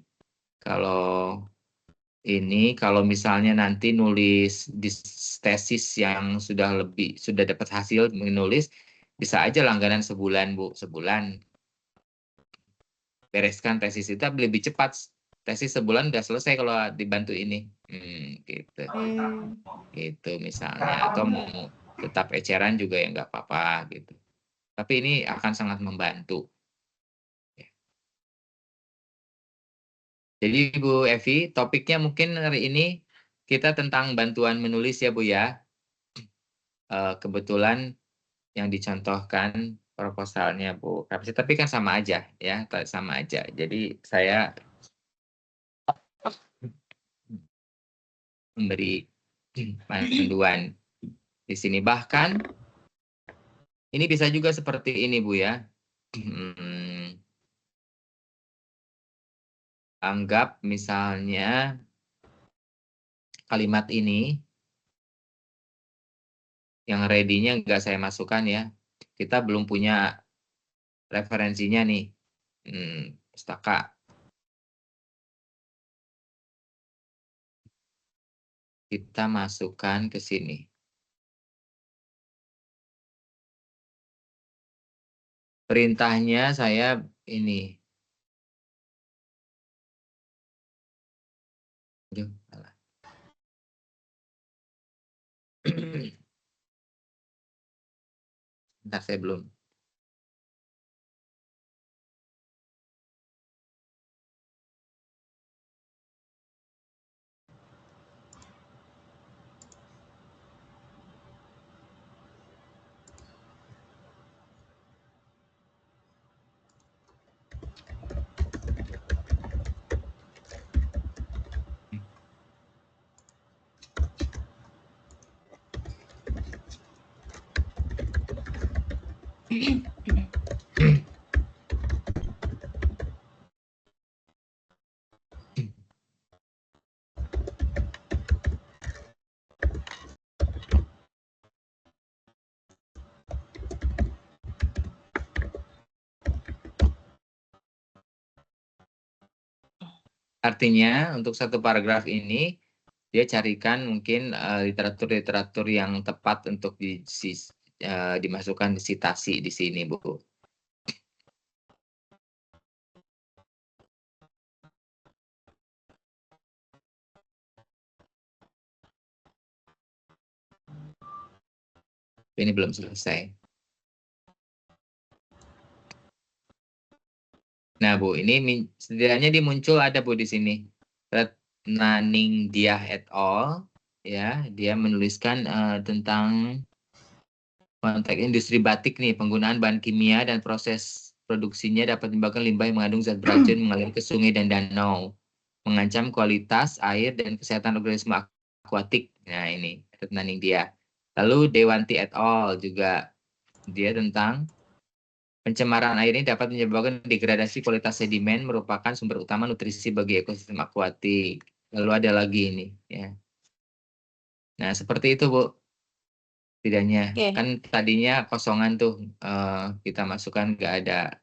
Kalau kalau misalnya nanti nulis tesis yang sudah dapat hasil menulis bisa aja langganan sebulan Bu, sebulan bereskan tesis itu tapi lebih cepat. Tesis sebulan udah selesai kalau dibantu ini. Gitu. Gitu misalnya atau mau tetap eceran juga ya nggak apa-apa gitu. Tapi ini akan sangat membantu. Jadi Bu Evi, topiknya mungkin hari ini kita tentang bantuan menulis ya Bu ya. Kebetulan yang dicontohkan proposalnya Bu Kapsi, tapi kan sama aja ya, sama aja. Jadi saya memberi panduan di sini. Bahkan ini bisa juga seperti ini Bu ya. Anggap misalnya kalimat ini yang ready-nya nggak saya masukkan ya. Kita belum punya referensinya nih. Pustaka. Kita masukkan ke sini. Perintahnya saya ini. Aduh, salah. Bentar, saya belum. Artinya untuk satu paragraf ini dia carikan mungkin literatur-literatur yang tepat untuk dimasukkan di sitasi di sini, Bu. Ini belum selesai. Nah, Bu, ini setidaknya muncul ada Bu di sini. Naning Diah et al. Ya, dia menuliskan tentang konteks industri batik nih, penggunaan bahan kimia dan proses produksinya dapat menyebabkan limbah yang mengandung zat beracun mengalir ke sungai dan danau, mengancam kualitas air dan kesehatan organisme akuatik. Nah ini tentang dia. Lalu Dewanti et al. Juga dia tentang pencemaran air ini dapat menyebabkan degradasi kualitas sedimen, merupakan sumber utama nutrisi bagi ekosistem akuatik. Lalu ada lagi ini ya. Nah seperti itu Bu. Setidaknya Oke. kan tadinya kosongan tuh kita masukkan nggak ada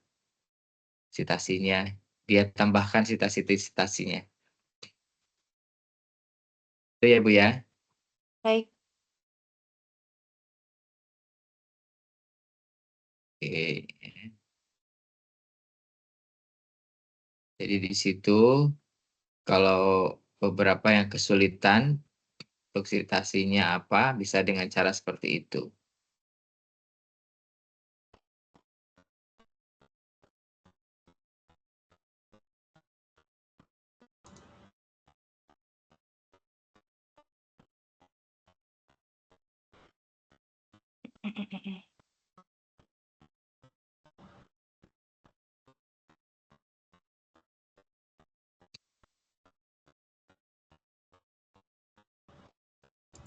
citasinya, dia tambahkan citasinya itu ya Bu ya. Baik. Oke. Jadi di situ kalau beberapa yang kesulitan untuk citasinya apa bisa dengan cara seperti itu.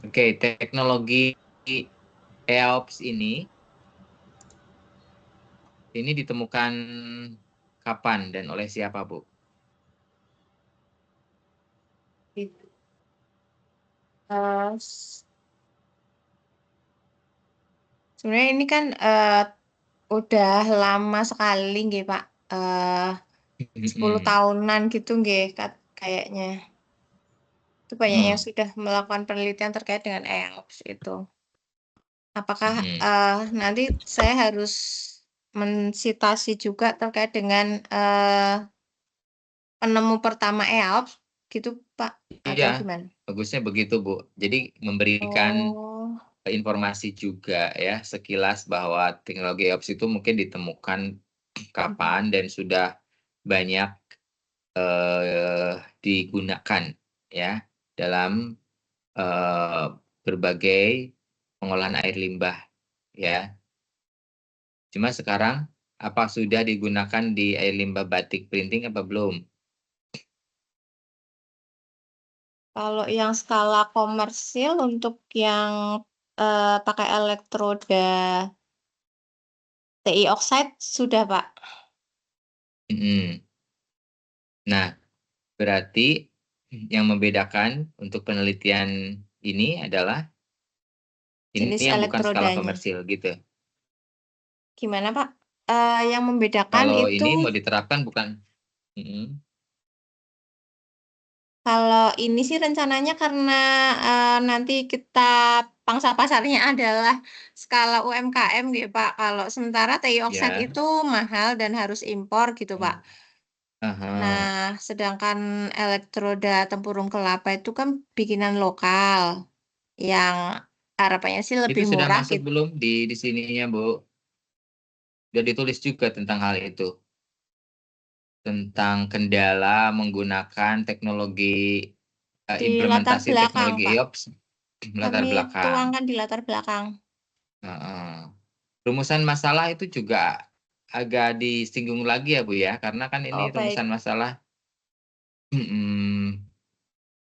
Oke, teknologi EOPS ini ditemukan kapan dan oleh siapa, Bu? Sebenarnya ini kan udah lama sekali nggih Pak. 10 tahunan gitu nggih kayaknya. Itu banyak yang sudah melakukan penelitian terkait dengan EOPS itu. Apakah nanti saya harus mensitasi juga terkait dengan penemu pertama EOPS gitu Pak atau Iya, gimana? bagusnya begitu, Bu. Jadi memberikan Oh, informasi juga ya sekilas bahwa teknologi EOPS itu mungkin ditemukan kapan dan sudah banyak digunakan ya dalam berbagai pengolahan air limbah ya. Cuma sekarang apa sudah digunakan di air limbah batik printing apa belum? kalau yang skala komersil untuk yang pakai elektroda TI oxide sudah Pak. Nah, berarti yang membedakan untuk penelitian ini adalah ini Jenis yang bukan skala elektrodanya. komersil gitu. Gimana Pak? Yang membedakan Kalau itu ini mau diterapkan bukan. kalau ini sih rencananya karena nanti kita pangsa pasarnya adalah skala UMKM gitu Pak. Kalau sementara TI oxide Ya. itu mahal dan harus impor gitu Pak. Aha. Nah, sedangkan elektroda tempurung kelapa itu kan bikinan lokal yang harapannya sih Itu lebih sudah murah masuk gitu. belum di sininya, Bu? Sudah ditulis juga tentang hal itu. Tentang kendala menggunakan teknologi Di latar implementasi belakang, teknologi Pak. EOPS latar Kami belakang. tuangkan di latar belakang. Rumusan masalah itu juga agak disinggung lagi ya Bu ya, karena kan ini Oh, baik. rumusan masalah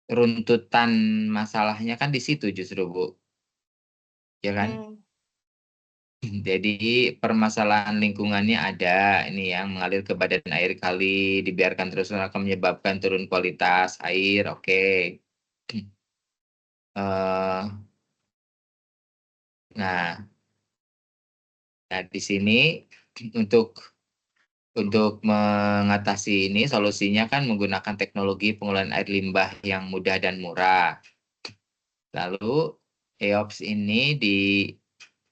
runtutan masalahnya kan di situ justru Bu, ya kan? Hmm. Jadi permasalahan lingkungannya ada, ini yang mengalir ke badan air kali, dibiarkan terus akan menyebabkan turun kualitas air, oke. Nah, di sini untuk mengatasi ini solusinya kan menggunakan teknologi pengolahan air limbah yang mudah dan murah. Lalu EOPS ini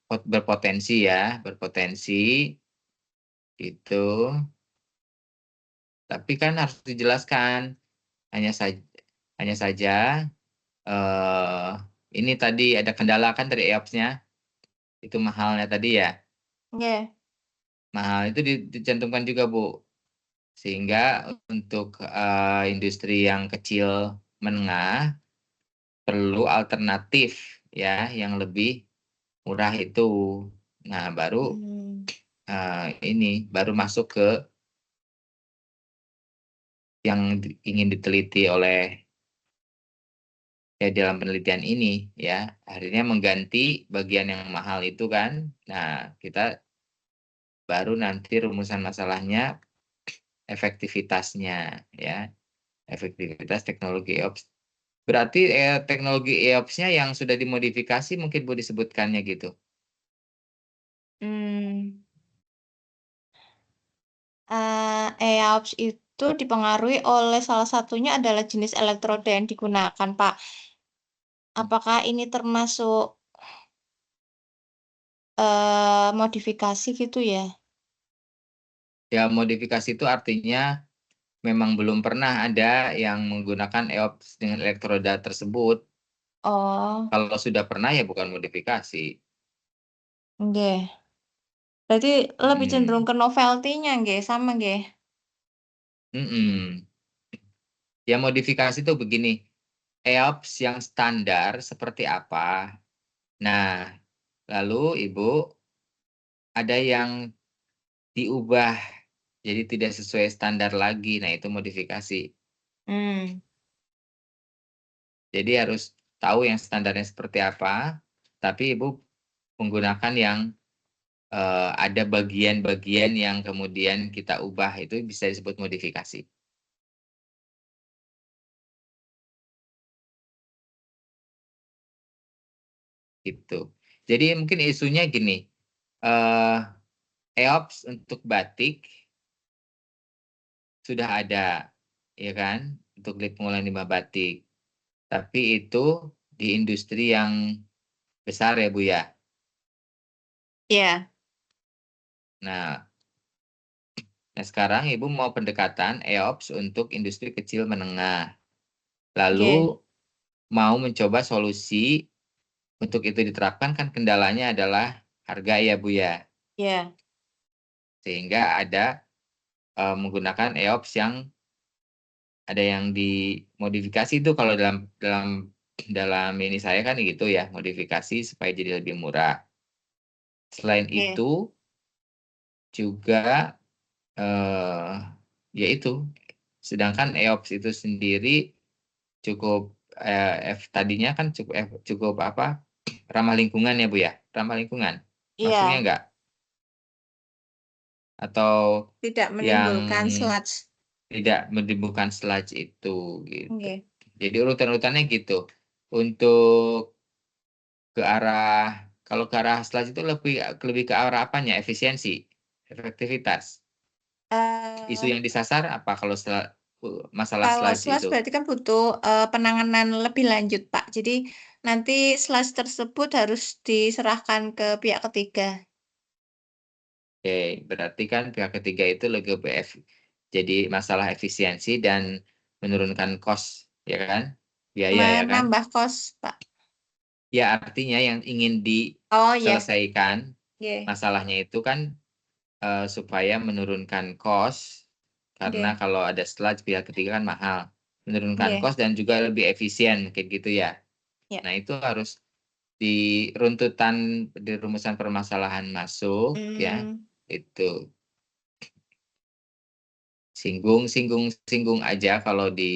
berpotensi itu, tapi kan harus dijelaskan hanya saja ini tadi ada kendala kan dari EOPS-nya itu mahalnya tadi ya. Nggih. Mahal itu dicantumkan juga Bu. Sehingga untuk industri yang kecil menengah perlu alternatif ya yang lebih murah itu. Nah, baru ini baru masuk ke yang ingin diteliti oleh ya dalam penelitian ini ya. Akhirnya mengganti bagian yang mahal itu kan. Nah, kita baru nanti rumusan masalahnya efektivitasnya ya. Efektivitas teknologi EOPS. Berarti teknologi EOPS-nya yang sudah dimodifikasi mungkin Bu disebutkannya gitu. EOPS itu dipengaruhi oleh salah satunya adalah jenis elektroda yang digunakan, Pak. Apakah ini termasuk modifikasi gitu ya? Ya, modifikasi itu artinya memang belum pernah ada yang menggunakan EOPS dengan elektroda tersebut. Oh, Kalau sudah pernah ya bukan modifikasi. nggih. Berarti lebih cenderung ke novelty-nya nggih, sama nggih? Ya modifikasi itu begini, EOPS yang standar seperti apa? Nah, lalu Ibu ada yang diubah jadi tidak sesuai standar lagi. Nah, itu modifikasi. Jadi harus tahu yang standarnya seperti apa, tapi Ibu menggunakan yang ada bagian-bagian yang kemudian kita ubah, itu bisa disebut modifikasi. Gitu. Jadi mungkin isunya gini, EOPS untuk batik sudah ada, ya kan, untuk pengolahan limbah batik. Tapi itu di industri yang besar ya Bu ya. Iya. Nah, sekarang Ibu mau pendekatan EOPS untuk industri kecil menengah. Lalu mau mencoba solusi untuk itu diterapkan kan kendalanya adalah harga ya Bu ya. Iya. Sehingga ada menggunakan EOPS yang ada yang dimodifikasi itu kalau dalam ini saya kan gitu ya, modifikasi supaya jadi lebih murah. Selain itu juga yaitu sedangkan EOPS itu sendiri cukup tadinya kan cukup apa ramah lingkungan ya Bu ya, ramah lingkungan masuknya Iya. enggak atau Tidak yang menimbulkan sludge. tidak menimbulkan sludge itu gitu. Nggih. Jadi urutan-urutannya gitu. Untuk ke arah kalau ke arah sludge itu lebih ke arah apanya? Efisiensi, efektivitas. Isu Eh, yang disasar apa kalau masalah Kalau sludge sludge itu? berarti kan butuh penanganan lebih lanjut, Pak. Jadi nanti sludge tersebut harus diserahkan ke pihak ketiga. Oke, berarti kan pihak ketiga itu lebih jadi masalah efisiensi dan menurunkan cost, ya kan? Biaya ya kan? Menambah kos, Pak. Ya artinya yang ingin Oh ya, diselesaikan nggih, masalahnya itu kan supaya menurunkan cost, karena nggih, kalau ada sludge pihak ketiga kan mahal. Menurunkan nggih. cost dan juga lebih efisien, kayak gitu ya. Ya. Nah, itu harus di runtutan di rumusan permasalahan masuk ya, Hmm, itu singgung aja kalau di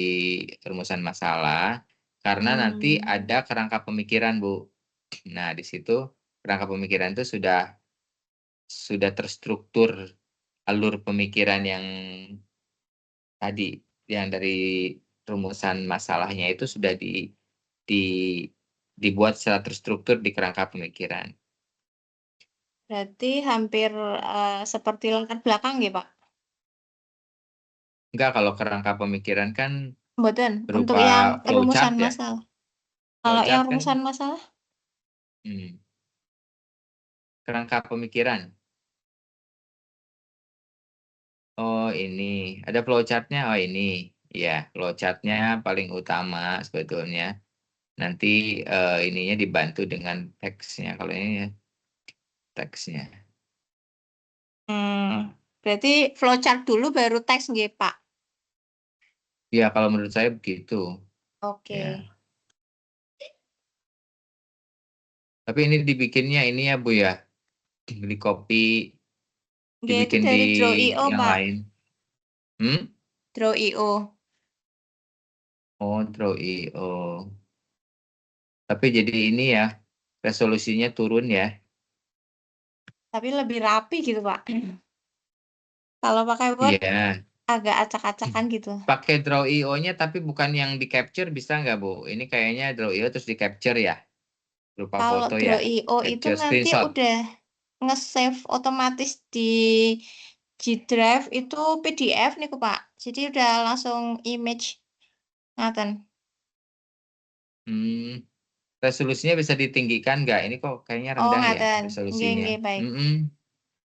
rumusan masalah, karena nanti ada kerangka pemikiran, Bu. Nah, di situ kerangka pemikiran itu sudah terstruktur alur pemikiran yang tadi, yang dari rumusan masalahnya itu sudah di dibuat secara terstruktur di kerangka pemikiran. Berarti hampir seperti latar belakang ya, Pak? Enggak, kalau kerangka pemikiran kan Mboten, untuk berupa yang flowchart rumusan ya. masalah. Kalau yang Flowchart kan rumusan masalah, kerangka pemikiran. Oh ini, ada flowchart-nya. Oh ini, ya flowchart-nya paling utama sebetulnya. Nanti ininya dibantu dengan teksnya. Kalau ini ya, teksnya. berarti flowchart dulu baru teks nggih, Pak? Ya kalau menurut saya begitu. Oke. Ya. Tapi ini dibikinnya ini ya Bu ya, di copy, Nggih, itu dibikin di dari Draw.io, yang Pak. lain. Hmm? Draw.io. Oh, Draw.io. Tapi jadi ini ya, resolusinya turun ya. Tapi lebih rapi gitu, Pak. Kalau pakai Word Iya. agak acak-acakan gitu. Pakai Draw.io-nya tapi bukan yang di capture bisa nggak Bu? Ini kayaknya Draw.io terus di capture ya, berupa Kalau foto ya, Draw.io itu capture nanti screenshot. udah nge-save otomatis di G Drive itu PDF nih, Pak. Jadi udah langsung image ngaten. Hmm, resolusinya bisa ditinggikan nggak? Ini kok kayaknya Oh, rendah ya ngaten. Nggih, resolusinya. nggih, baik.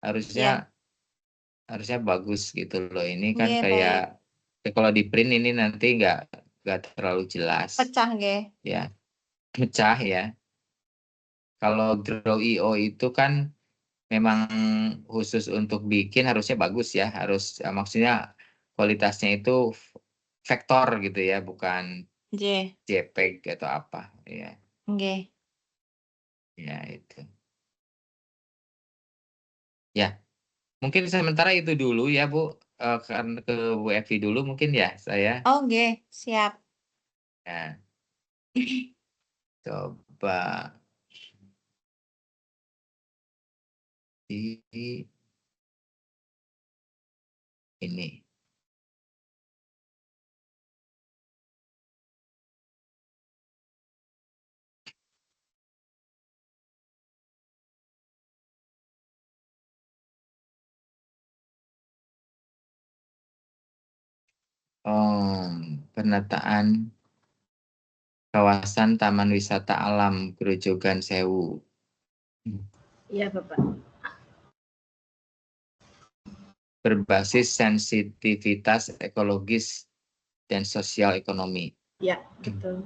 Harusnya Iya, harusnya bagus gitu loh. Ini kan nggih, kayak baik. kalau di print ini nanti nggak terlalu jelas Pecah nggih. ya, pecah ya. Kalau Draw.io itu kan memang khusus untuk bikin harusnya bagus ya, maksudnya kualitasnya itu vektor gitu ya, bukan Nggih, JPEG atau apa ya. nggih. Ya itu. Ya, mungkin sementara itu dulu ya Bu, karena ke Bu Evi dulu mungkin ya saya. Oh, nggih, siap. Ya, coba di ini. Oh, penataan kawasan Taman Wisata Alam Grojogan Sewu. Iya, Bapak. Berbasis sensitivitas ekologis dan sosial ekonomi. Ya, betul.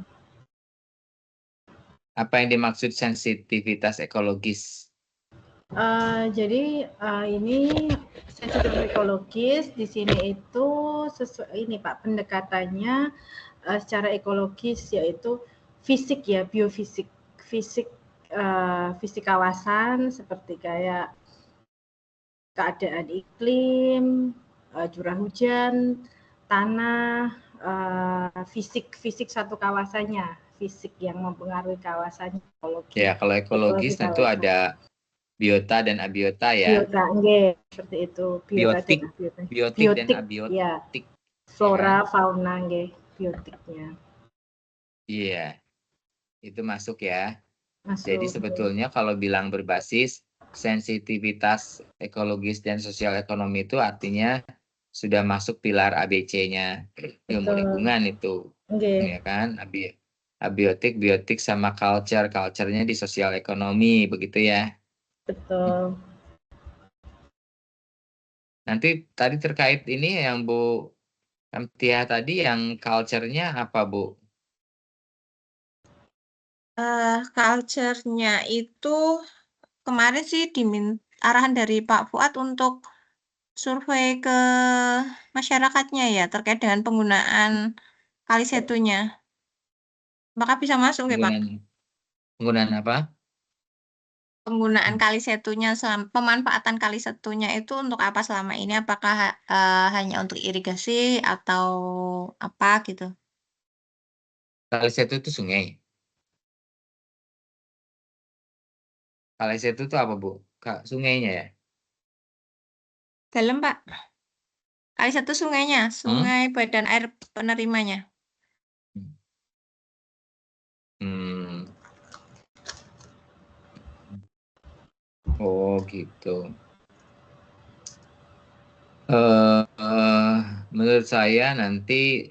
Apa yang dimaksud sensitivitas ekologis? Jadi ini sensitif ekologis di sini itu sesuai ini Pak pendekatannya secara ekologis yaitu fisik ya biofisik fisik fisik kawasan seperti kayak keadaan iklim, curah hujan, tanah, fisik satu kawasannya, fisik yang mempengaruhi kawasannya Ya, kalau ekologi ekologis tentu kawasan. ada biota dan abiota ya. Biota, nggih, seperti itu. Biota dan Biotik, abiota. biotik dan Biotik, ya. abiotik, ya kan? Flora, fauna, nggih, biotiknya. Iya, itu masuk ya. Jadi Masuk. sebetulnya kalau bilang berbasis sensitivitas ekologis dan sosial ekonomi itu artinya sudah masuk pilar ABC-nya ilmu Betul. lingkungan itu, Nggih, ya kan? Abiotik, biotik sama culture-nya di sosial ekonomi, begitu ya. betul. Nanti tadi terkait ini yang Bu Kamtia tadi yang culture-nya apa Bu? Culture-nya itu kemarin sih arahan dari Pak Fuad untuk survei ke masyarakatnya ya terkait dengan penggunaan kali setunya. Apakah bisa masuk nggih, Pak? Penggunaan penggunaan apa? Penggunaan kali setunya, pemanfaatan kali setunya itu untuk apa selama ini? Apakah hanya untuk irigasi atau apa gitu? Kali Setu itu sungai. Kali Setu itu apa Bu? Sungainya ya? Dalam, Pak. Kali setu sungainya, Hmm? sungai badan air penerimanya. Hmm. Oh gitu. Menurut saya nanti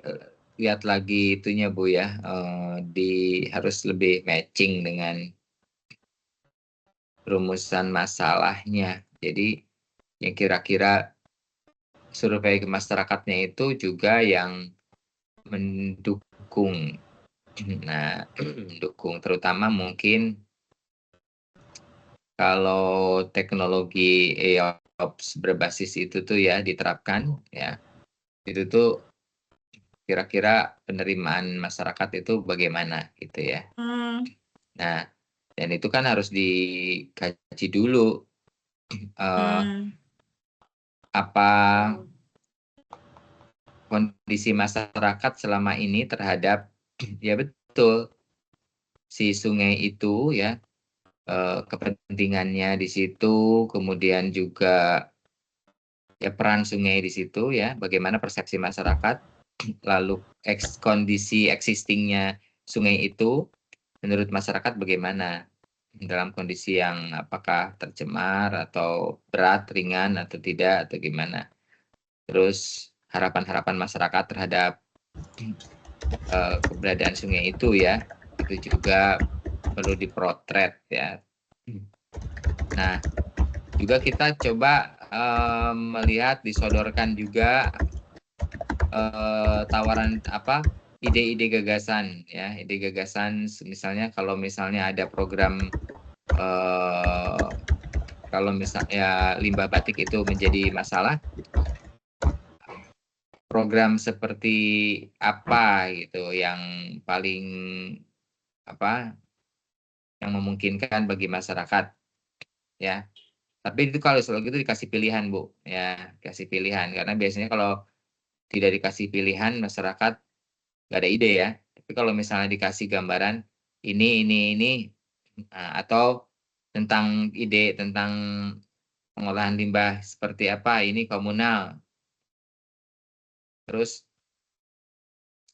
lihat lagi itunya Bu ya, harus lebih matching dengan rumusan masalahnya. Jadi yang kira-kira survei ke masyarakatnya itu juga yang mendukung. Nah, mendukung terutama mungkin kalau teknologi EOPS berbasis itu tuh ya diterapkan ya. Itu tuh kira-kira penerimaan masyarakat itu bagaimana gitu ya. Hmm, Nah, Dan itu kan harus dikaji dulu apa kondisi masyarakat selama ini terhadap ya betul si sungai itu ya, kepentingannya di situ, kemudian juga ya peran sungai di situ ya, bagaimana persepsi masyarakat, lalu kondisi existing-nya sungai itu menurut masyarakat bagaimana dalam kondisi yang apakah tercemar atau berat, ringan atau tidak atau gimana. Terus harapan-harapan masyarakat terhadap keberadaan sungai itu ya, itu juga perlu dipotret ya. Nah, juga kita coba melihat disodorkan juga tawaran ide-ide gagasan ya, ide gagasan misalnya kalau misalnya ada program kalau misalnya limbah batik itu menjadi masalah, program seperti apa gitu yang paling yang memungkinkan bagi masyarakat ya. Tapi itu kalau selalu itu dikasih pilihan Bu ya, kasih pilihan karena biasanya kalau tidak dikasih pilihan masyarakat nggak ada ide ya. Tapi kalau misalnya dikasih gambaran ini, atau tentang ide tentang pengolahan limbah seperti apa, ini komunal. Terus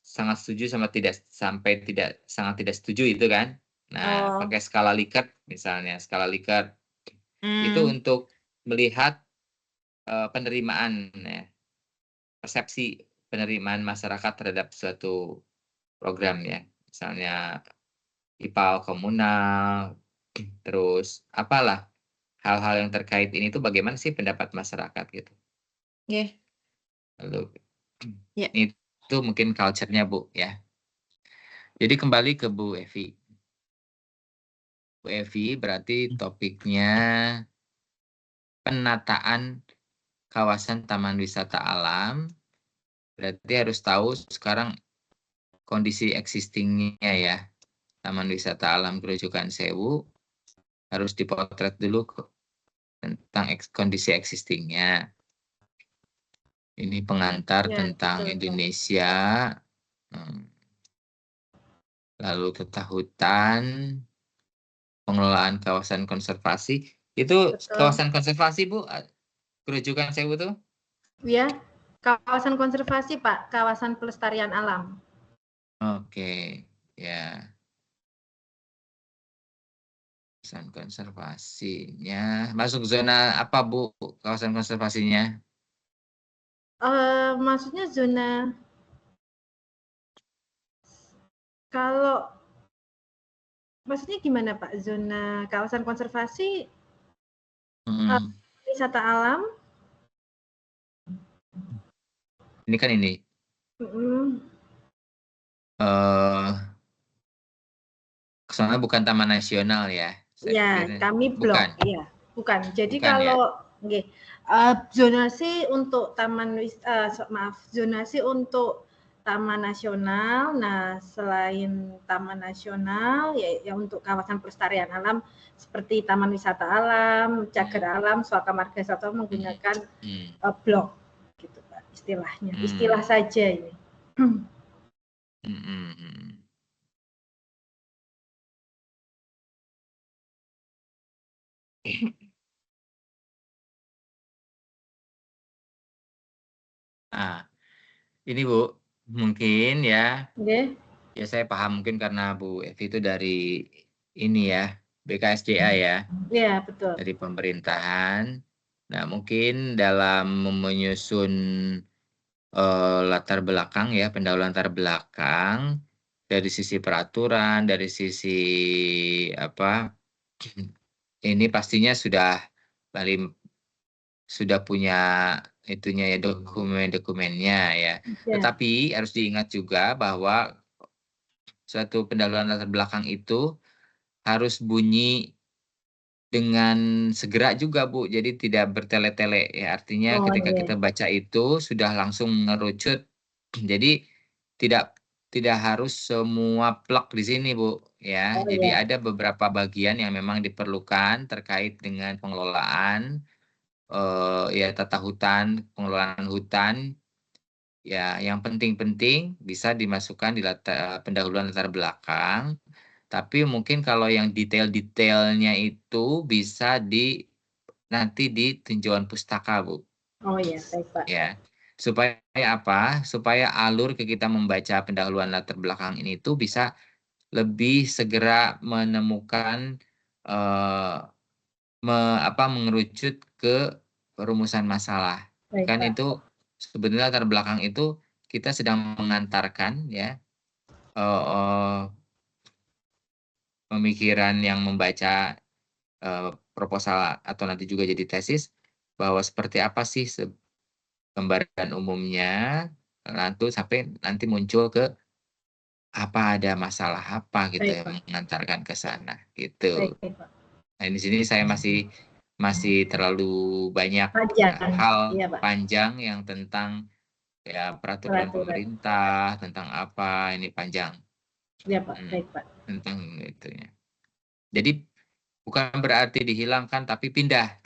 sangat setuju sangat tidak setuju itu kan. Nah, pakai skala Likert misalnya, skala Likert itu untuk melihat penerimaan ya, persepsi penerimaan masyarakat terhadap suatu program ya. Misalnya IPAL komunal, terus apalah hal-hal yang terkait ini tuh bagaimana sih pendapat masyarakat gitu. Lalu itu mungkin culture-nya Bu ya. Jadi kembali ke Bu Evi. Bu Evi berarti topiknya penataan kawasan taman wisata alam. Berarti harus tahu sekarang kondisi existing-nya ya. Taman wisata alam Grojogan Sewu harus dipotret dulu tentang kondisi existing-nya. Ini pengantar tentang Indonesia, lalu tata hutan, pengelolaan kawasan konservasi. Itu kawasan konservasi Bu, Grojogan Sewu tuh? Ya, kawasan konservasi Pak, kawasan pelestarian alam. Oke, ya. Kawasan konservasinya masuk zona apa Bu? Kawasan konservasinya? Maksudnya zona kalau maksudnya gimana Pak? Zona kawasan konservasi wisata alam? Ini kan ini. Soalnya bukan taman nasional ya. Ya, kami blok. Iya, bukan. Jadi bukan, kalau zonasi untuk zonasi untuk taman nasional. Nah, selain taman nasional ya untuk kawasan pelestarian alam seperti taman wisata alam, cagar alam, Swaka Marga Satwa menggunakan blok gitu Pak istilahnya. Istilah saja ini. Nah, ini Bu, mungkin ya. Ya saya paham mungkin karena Bu Evi itu dari ini ya, BKSDA ya. Iya, betul. Dari pemerintahan. Nah, mungkin dalam menyusun latar belakang ya, pendahuluan latar belakang dari sisi peraturan, dari sisi ini pastinya sudah punya itunya ya, dokumennya ya. Tetapi harus diingat juga bahwa suatu pendahuluan latar belakang itu harus bunyi dengan segera juga Bu, jadi tidak bertele-tele ya, artinya ketika kita baca itu sudah langsung ngerucut, jadi tidak tidak harus semua plek di sini, Bu, ya. Oh Jadi ya, ada beberapa bagian yang memang diperlukan terkait dengan pengelolaan, ya tata hutan, pengelolaan hutan, ya yang penting-penting bisa dimasukkan di pendahuluan latar belakang, tapi mungkin kalau yang detail-detailnya itu bisa nanti di tinjauan pustaka, Bu. oh ya, baik Pak. Ya, supaya apa? Supaya alur ke kita membaca pendahuluan latar belakang ini tuh bisa lebih segera menemukan, eee, mengerucut ke perumusan masalah. Baik Kan Pak. itu sebenarnya latar belakang itu kita sedang mengantarkan ya, eee, pemikiran yang membaca, proposal atau nanti juga jadi tesis, bahwa seperti apa sih gambaran umumnya, lalu sampai nanti muncul ke ada masalah apa gitu Baik yang Pak. mengantarkan ke sana, gitu. Baik, baik Pak. Nah, di sini saya masih terlalu banyak, Panjang. hal Iya Pak. panjang yang tentang, ya peraturan Peraturan. pemerintah, tentang apa, ini panjang, Iya Pak. mhm, Baik Pak. tentang itunya. Jadi bukan berarti dihilangkan, tapi pindah.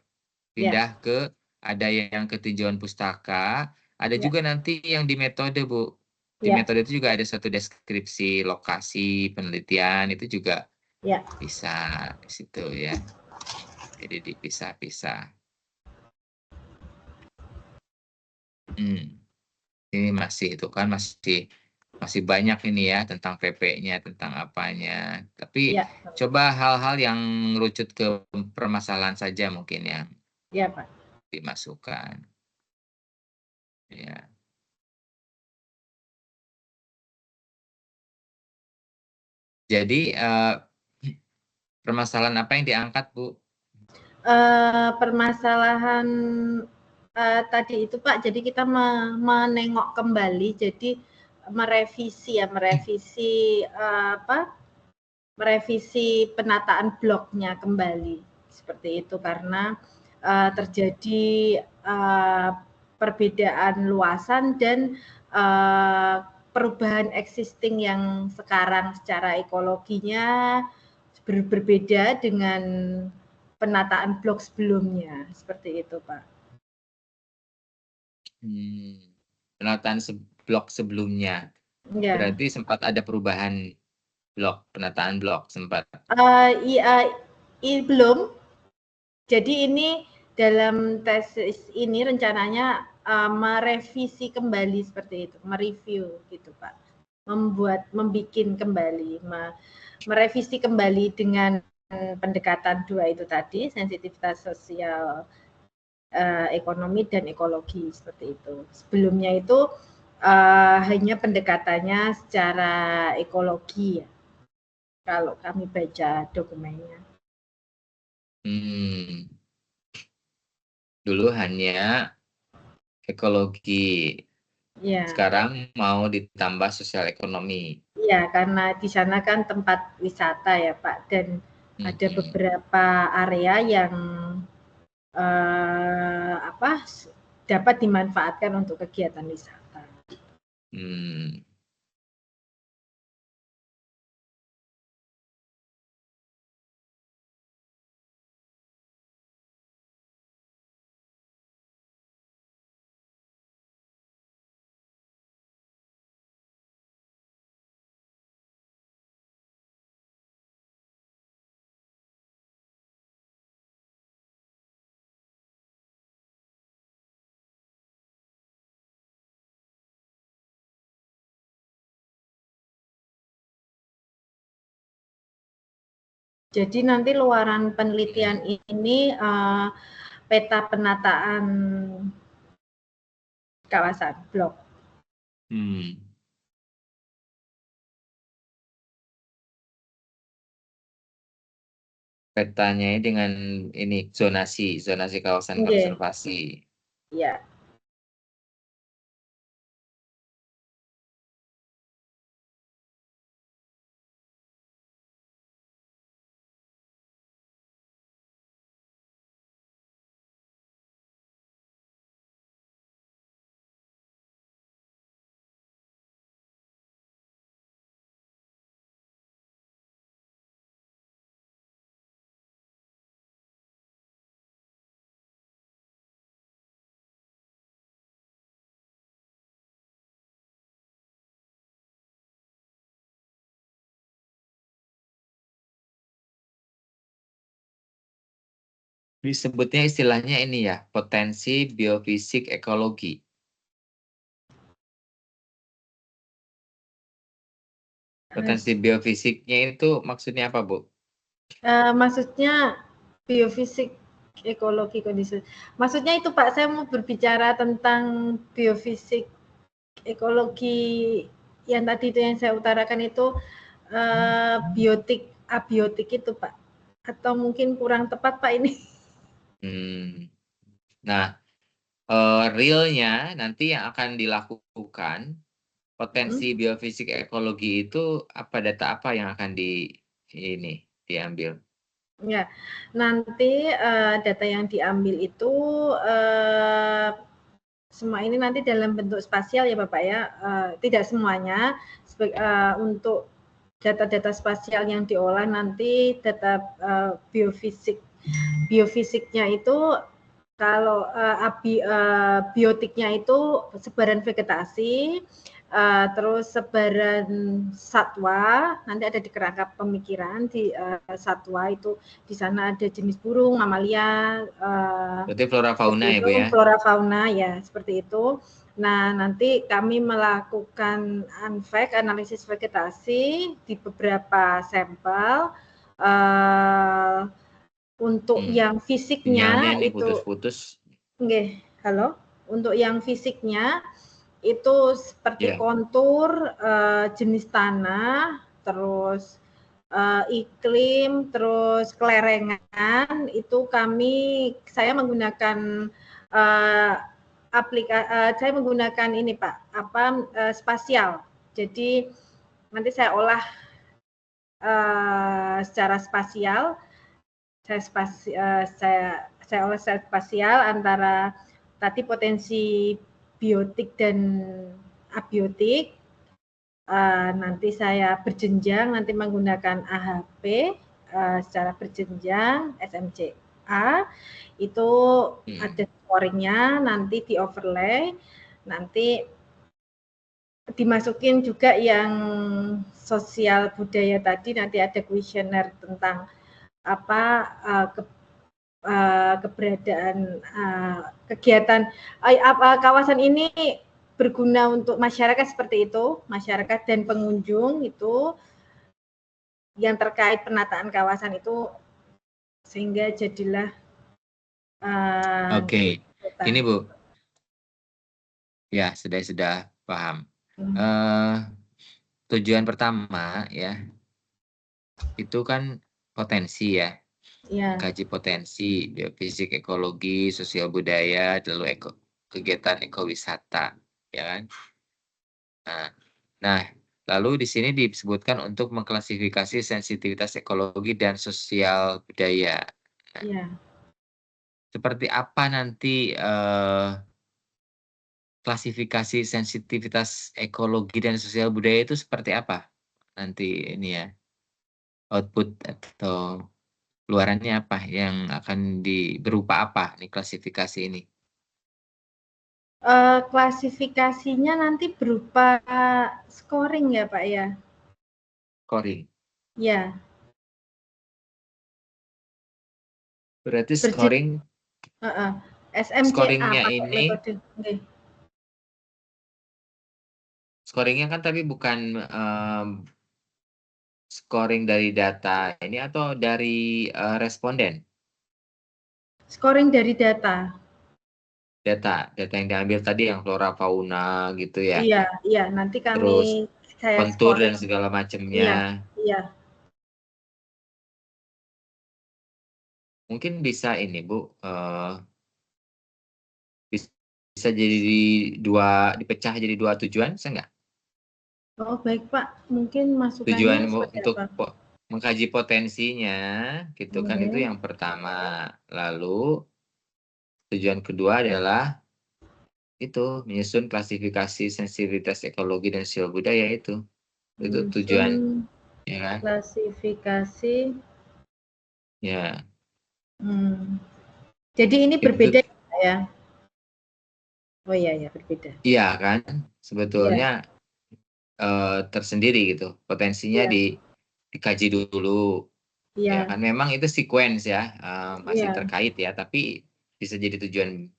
Ya, Pindah ke ada yang ke tinjauan pustaka, ada ya, juga nanti yang di metode, Bu. Di ya, metode itu juga ada satu deskripsi lokasi penelitian, itu juga ya. bisa di situ ya. Jadi dipisah-pisah. Ini masih itu kan masih masih banyak ini ya tentang PP-nya, tentang apanya. Tapi Ya, coba hal-hal yang mengerucut ke permasalahan saja mungkin yang ya Pak. dimasukkan, ya. Jadi, permasalahan apa yang diangkat, Bu? Permasalahan tadi itu Pak, jadi kita menengok kembali, jadi merevisi merevisi penataan bloknya kembali seperti itu karena terjadi perbedaan luasan dan perubahan existing yang sekarang secara ekologinya berbeda dengan penataan blok sebelumnya seperti itu Pak. Penataan blok sebelumnya, Ya, berarti sempat ada perubahan penataan blok sempat? Belum. Jadi ini dalam tesis ini rencananya merevisi kembali seperti itu, mereview gitu Pak. Membikin kembali, merevisi kembali dengan pendekatan dua itu tadi, sensitivitas sosial, ekonomi dan ekologi seperti itu. Sebelumnya itu hanya pendekatannya secara ekologi ya, kalau kami baca dokumennya. Dulu hanya ekologi, Ya, sekarang mau ditambah sosial ekonomi. iya karena di sana kan tempat wisata ya Pak, dan ada beberapa area yang dapat dimanfaatkan untuk kegiatan wisata. Jadi nanti luaran penelitian ini peta penataan kawasan blok. Petanya dengan ini zonasi kawasan konservasi. Ya. disebutnya istilahnya ini ya, potensi biofisik ekologi. Potensi biofisiknya itu maksudnya apa, Bu? Maksudnya biofisik ekologi kondisi. Maksudnya itu Pak, saya mau berbicara tentang biofisik ekologi yang tadi itu yang saya utarakan itu biotik, abiotik itu Pak. Atau mungkin kurang tepat Pak ini? Nah, realnya nanti yang akan dilakukan potensi biofisik ekologi itu data apa yang akan diambil? Ya, nanti data yang diambil itu semua ini nanti dalam bentuk spasial ya Bapak ya, tidak semuanya. Untuk data-data spasial yang diolah nanti data biofisiknya itu kalau biotiknya itu sebaran vegetasi, terus sebaran satwa, nanti ada di kerangka pemikiran di satwa itu di sana ada jenis burung, mamalia, Berarti flora fauna ya Bu ya? flora fauna ya seperti itu. Nah nanti kami melakukan analisis vegetasi di beberapa sampel. Untuk yang fisiknya Sinyalnya nih itu, putus-putus. halo. Untuk yang fisiknya itu seperti kontur, jenis tanah, terus iklim, terus kelerengan itu saya menggunakan saya menggunakan ini Pak, spasial. Jadi nanti saya olah secara spasial. Saya olah secara spasial antara tadi potensi biotik dan abiotik. Nanti saya berjenjang, nanti menggunakan AHP secara berjenjang, SMCA, itu ada scoringnya, nanti di overlay, nanti dimasukin juga yang sosial budaya tadi, nanti ada kuesioner tentang keberadaan kegiatan kawasan ini berguna untuk masyarakat seperti itu, masyarakat dan pengunjung itu yang terkait penataan kawasan itu sehingga jadilah Oke. Ini Bu. Ya, sudah paham. Tujuan pertama ya, itu kan potensi ya. Kaji potensi, biofisik, ekologi, sosial budaya, lalu kegiatan ekowisata, ya kan? Nah, lalu di sini disebutkan untuk mengklasifikasi sensitivitas ekologi dan sosial budaya. Seperti apa nanti klasifikasi sensitivitas ekologi dan sosial budaya itu seperti apa? Nanti ini ya, output atau keluarannya apa yang akan berupa apa nih klasifikasi ini? Klasifikasinya nanti berupa scoring ya Pak ya? Scoring? Ya. Berarti scoring? SMCA scoringnya pakai ini, metode. Scoringnya kan tapi bukan scoring dari data ini atau dari responden? Scoring dari data. Data yang diambil tadi yang flora fauna gitu ya? Iya, nanti Terus saya kontur scoring. dan segala macamnya. Iya. Mungkin bisa ini Bu, bisa jadi dipecah jadi 2 tujuan, bisa nggak? Oh baik Pak, mungkin Tujuan masukannya seperti untuk apa? mengkaji potensinya, gitu kan, itu yang pertama. Lalu tujuan kedua adalah itu menyusun klasifikasi sensitivitas ekologi dan sosial budaya itu tujuan, ya kan? Klasifikasi. Ya. Jadi ini berbeda ya? Oh iya berbeda. Iya kan, sebetulnya tersendiri gitu, potensinya dikaji dulu, Ya Iya, kan memang itu sequence ya, masih iya, terkait ya, tapi bisa jadi tujuan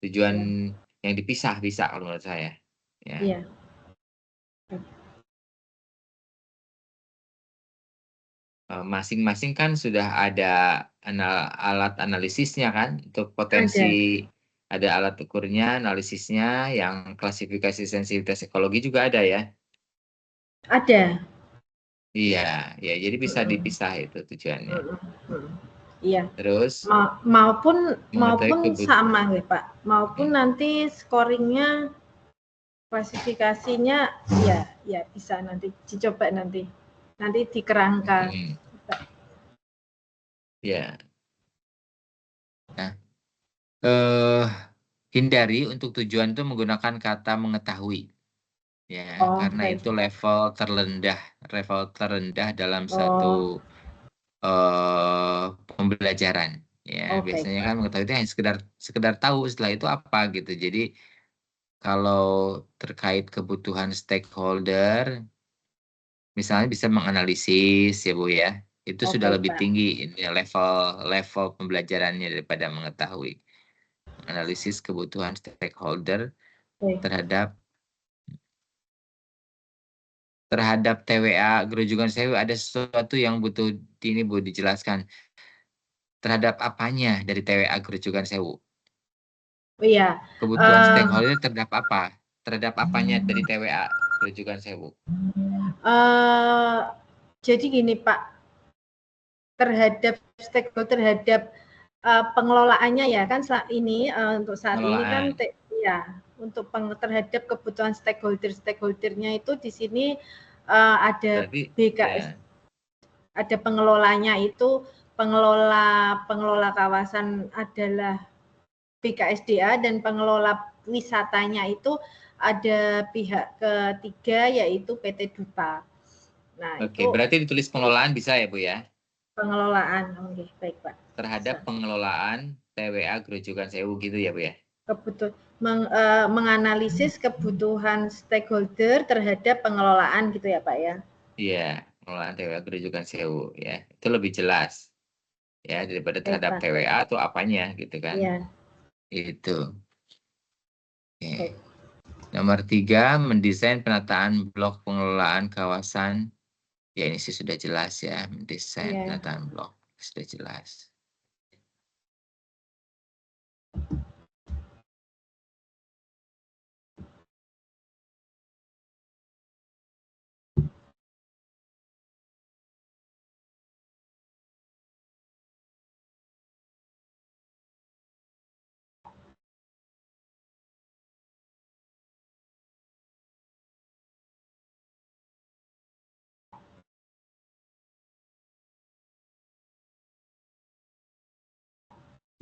tujuan iya, yang dipisah bisa kalau menurut saya. Ya. iya. Masing-masing kan sudah ada alat analisisnya kan, untuk potensi Ada, ada alat ukurnya, analisisnya, yang klasifikasi sensitivitas ekologi juga ada ya? ada. Iya, ya jadi bisa Mm-mm, dipisah itu tujuannya. mm-mm, mm. Iya. Terus Maupun mengetahui sama ya Pak, maupun hmm, nanti scoringnya, klasifikasinya, ya ya bisa nanti dicoba nanti di kerangka. mhm, ya. Nah, eh hindari untuk tujuan itu menggunakan kata mengetahui, ya, Oh, karena baik. itu level terendah dalam satu Oh, pembelajaran. Ya, oh baik biasanya Pak. kan mengetahui itu hanya sekedar sekedar tahu setelah itu apa gitu. Jadi kalau terkait kebutuhan stakeholder, misalnya bisa menganalisis ya Bu ya, itu Oh sudah baik lebih Pak. tinggi ini level level pembelajarannya daripada mengetahui. Analisis kebutuhan stakeholder Baik. terhadap terhadap TWA Grojogan Sewu ada sesuatu yang butuh ini Bu dijelaskan. Terhadap apanya dari TWA Grojogan Sewu? Oh iya. Kebutuhan Eh, stakeholder terhadap apa? Terhadap apanya dari TWA Grojogan Sewu? eh, jadi gini Pak, terhadap stakeholder, terhadap pengelolaannya ya kan saat ini, untuk saat ini kan Pengelolaan. ya untuk terhadap kebutuhan stakeholdernya itu di sini ada Berarti BKS, ya, ada pengelolanya itu pengelola kawasan adalah BKSDA, dan pengelola wisatanya itu ada pihak ketiga yaitu PT Duta. Nah, oke. itu Berarti ditulis pengelolaan bisa ya Bu ya? pengelolaan. Oke, baik Pak. Terhadap Bisa. pengelolaan TWA Grojogan Sewu gitu ya Bu ya? Menganalisis kebutuhan stakeholder terhadap pengelolaan gitu ya Pak ya. Iya, pengelolaan TWA Grojogan Sewu ya. Itu lebih jelas ya daripada Baik terhadap Pak. TWA atau apanya gitu kan. Iya, Itu. baik. Oke. Nomor 3, mendesain penataan blok pengelolaan kawasan. Ya ini sih sudah jelas ya, mendesain Iya. penataan blok sudah jelas.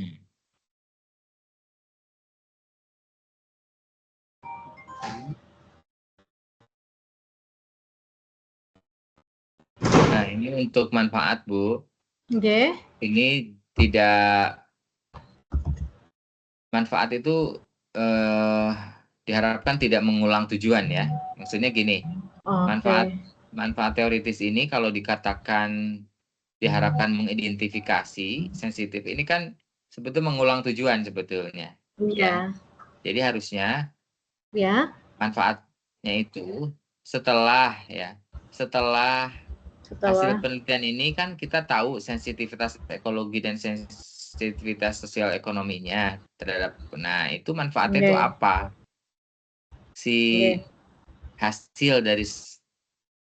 Hmm. Nah ini untuk manfaat Bu, Oke. ini tidak manfaat itu eh, diharapkan tidak mengulang tujuan ya. Maksudnya gini, manfaat Oke. manfaat teoritis ini kalau dikatakan diharapkan mengidentifikasi sensitif ini kan sebetulnya mengulang tujuan sebetulnya ya. Iya. Jadi harusnya Ya. manfaatnya itu setelah ya, setelah hasil Setelah. penelitian ini kan kita tahu sensitivitas ekologi dan sensitivitas sosial ekonominya terhadap, nah itu manfaatnya itu Oke. apa? Si Oke. hasil dari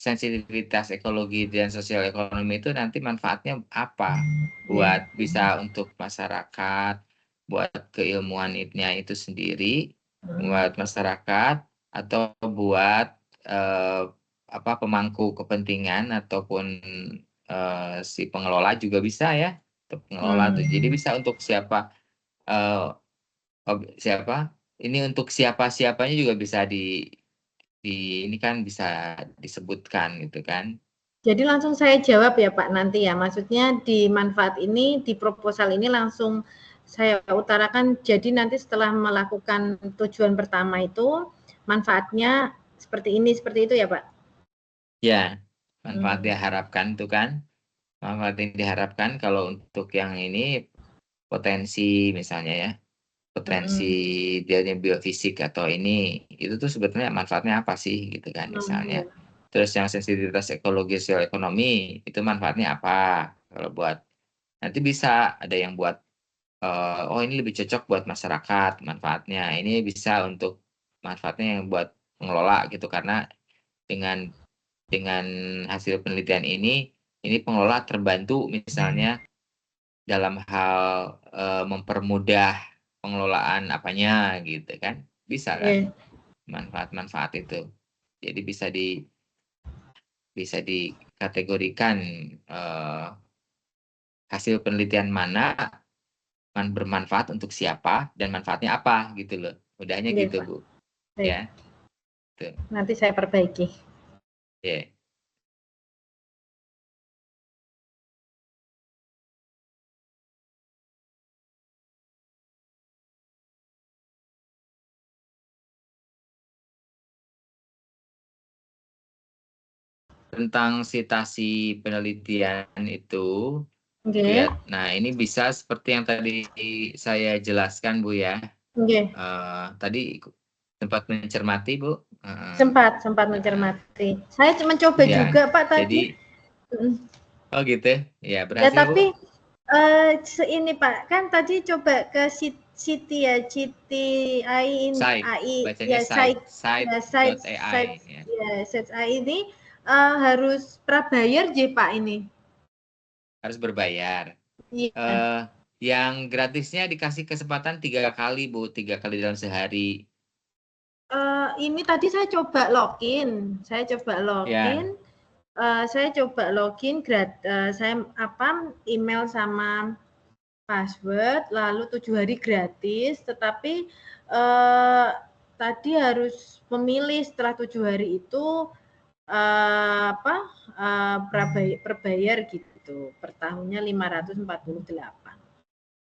sensitivitas ekologi dan sosial ekonomi itu nanti manfaatnya apa? Iya. Buat bisa untuk masyarakat, buat keilmuannya itu sendiri, buat masyarakat, atau buat eh, apa pemangku kepentingan ataupun si pengelola juga bisa ya, untuk pengelola tuh. Jadi Hmm. bisa untuk siapa eh, siapa? Ini untuk siapa-siapanya juga bisa ini kan bisa disebutkan gitu kan. Jadi langsung saya jawab ya Pak nanti ya. Maksudnya di manfaat ini, di proposal ini langsung saya utarakan. Jadi nanti setelah melakukan tujuan pertama itu, manfaatnya seperti ini, seperti itu ya Pak. Ya, manfaat Hmm. diharapkan itu kan. Manfaat yang diharapkan kalau untuk yang ini potensi misalnya ya, potensi dia biofisik atau ini, itu tuh sebetulnya manfaatnya apa sih gitu kan misalnya. Iya. Terus yang sensitivitas ekologi sosial ekonomi itu manfaatnya apa? Kalau buat nanti bisa ada yang buat oh ini lebih cocok buat masyarakat manfaatnya. Ini bisa untuk manfaatnya yang buat pengelola gitu karena dengan hasil penelitian ini pengelola terbantu misalnya dalam hal mempermudah pengelolaan apanya gitu kan. Bisa kan Iya. manfaat-manfaat itu. Jadi bisa dikategorikan hasil penelitian mana bermanfaat untuk siapa dan manfaatnya apa gitu loh. Mudahnya Iya, gitu Pak. Bu. Baik. Ya. Tuh. Nanti saya perbaiki. Ya. Tentang citasi penelitian itu, Bu Oke. ya. Nah, ini bisa seperti yang tadi saya jelaskan, Bu ya. Oke. Tadi sempat mencermati, Bu. Sempat mencermati. Saya mencoba Ya, juga, Pak, tadi. jadi, oh gitu. Ya, Ya, berhasil, Bu. tapi ini Pak, kan tadi coba ke Citi ya, Citi AI ini, Site, AI bacanya ya, site, ya, site site.ai. Ya. ya, site AI ini harus prabayar J Pak ini. Harus berbayar. Iya. Yang gratisnya dikasih kesempatan 3 kali, Bu. 3 kali dalam sehari. Ini tadi saya coba login, Ya. saya coba login saya email sama password, lalu 7 hari gratis, tetapi tadi harus memilih setelah 7 hari itu berbayar gitu, per tahunnya 548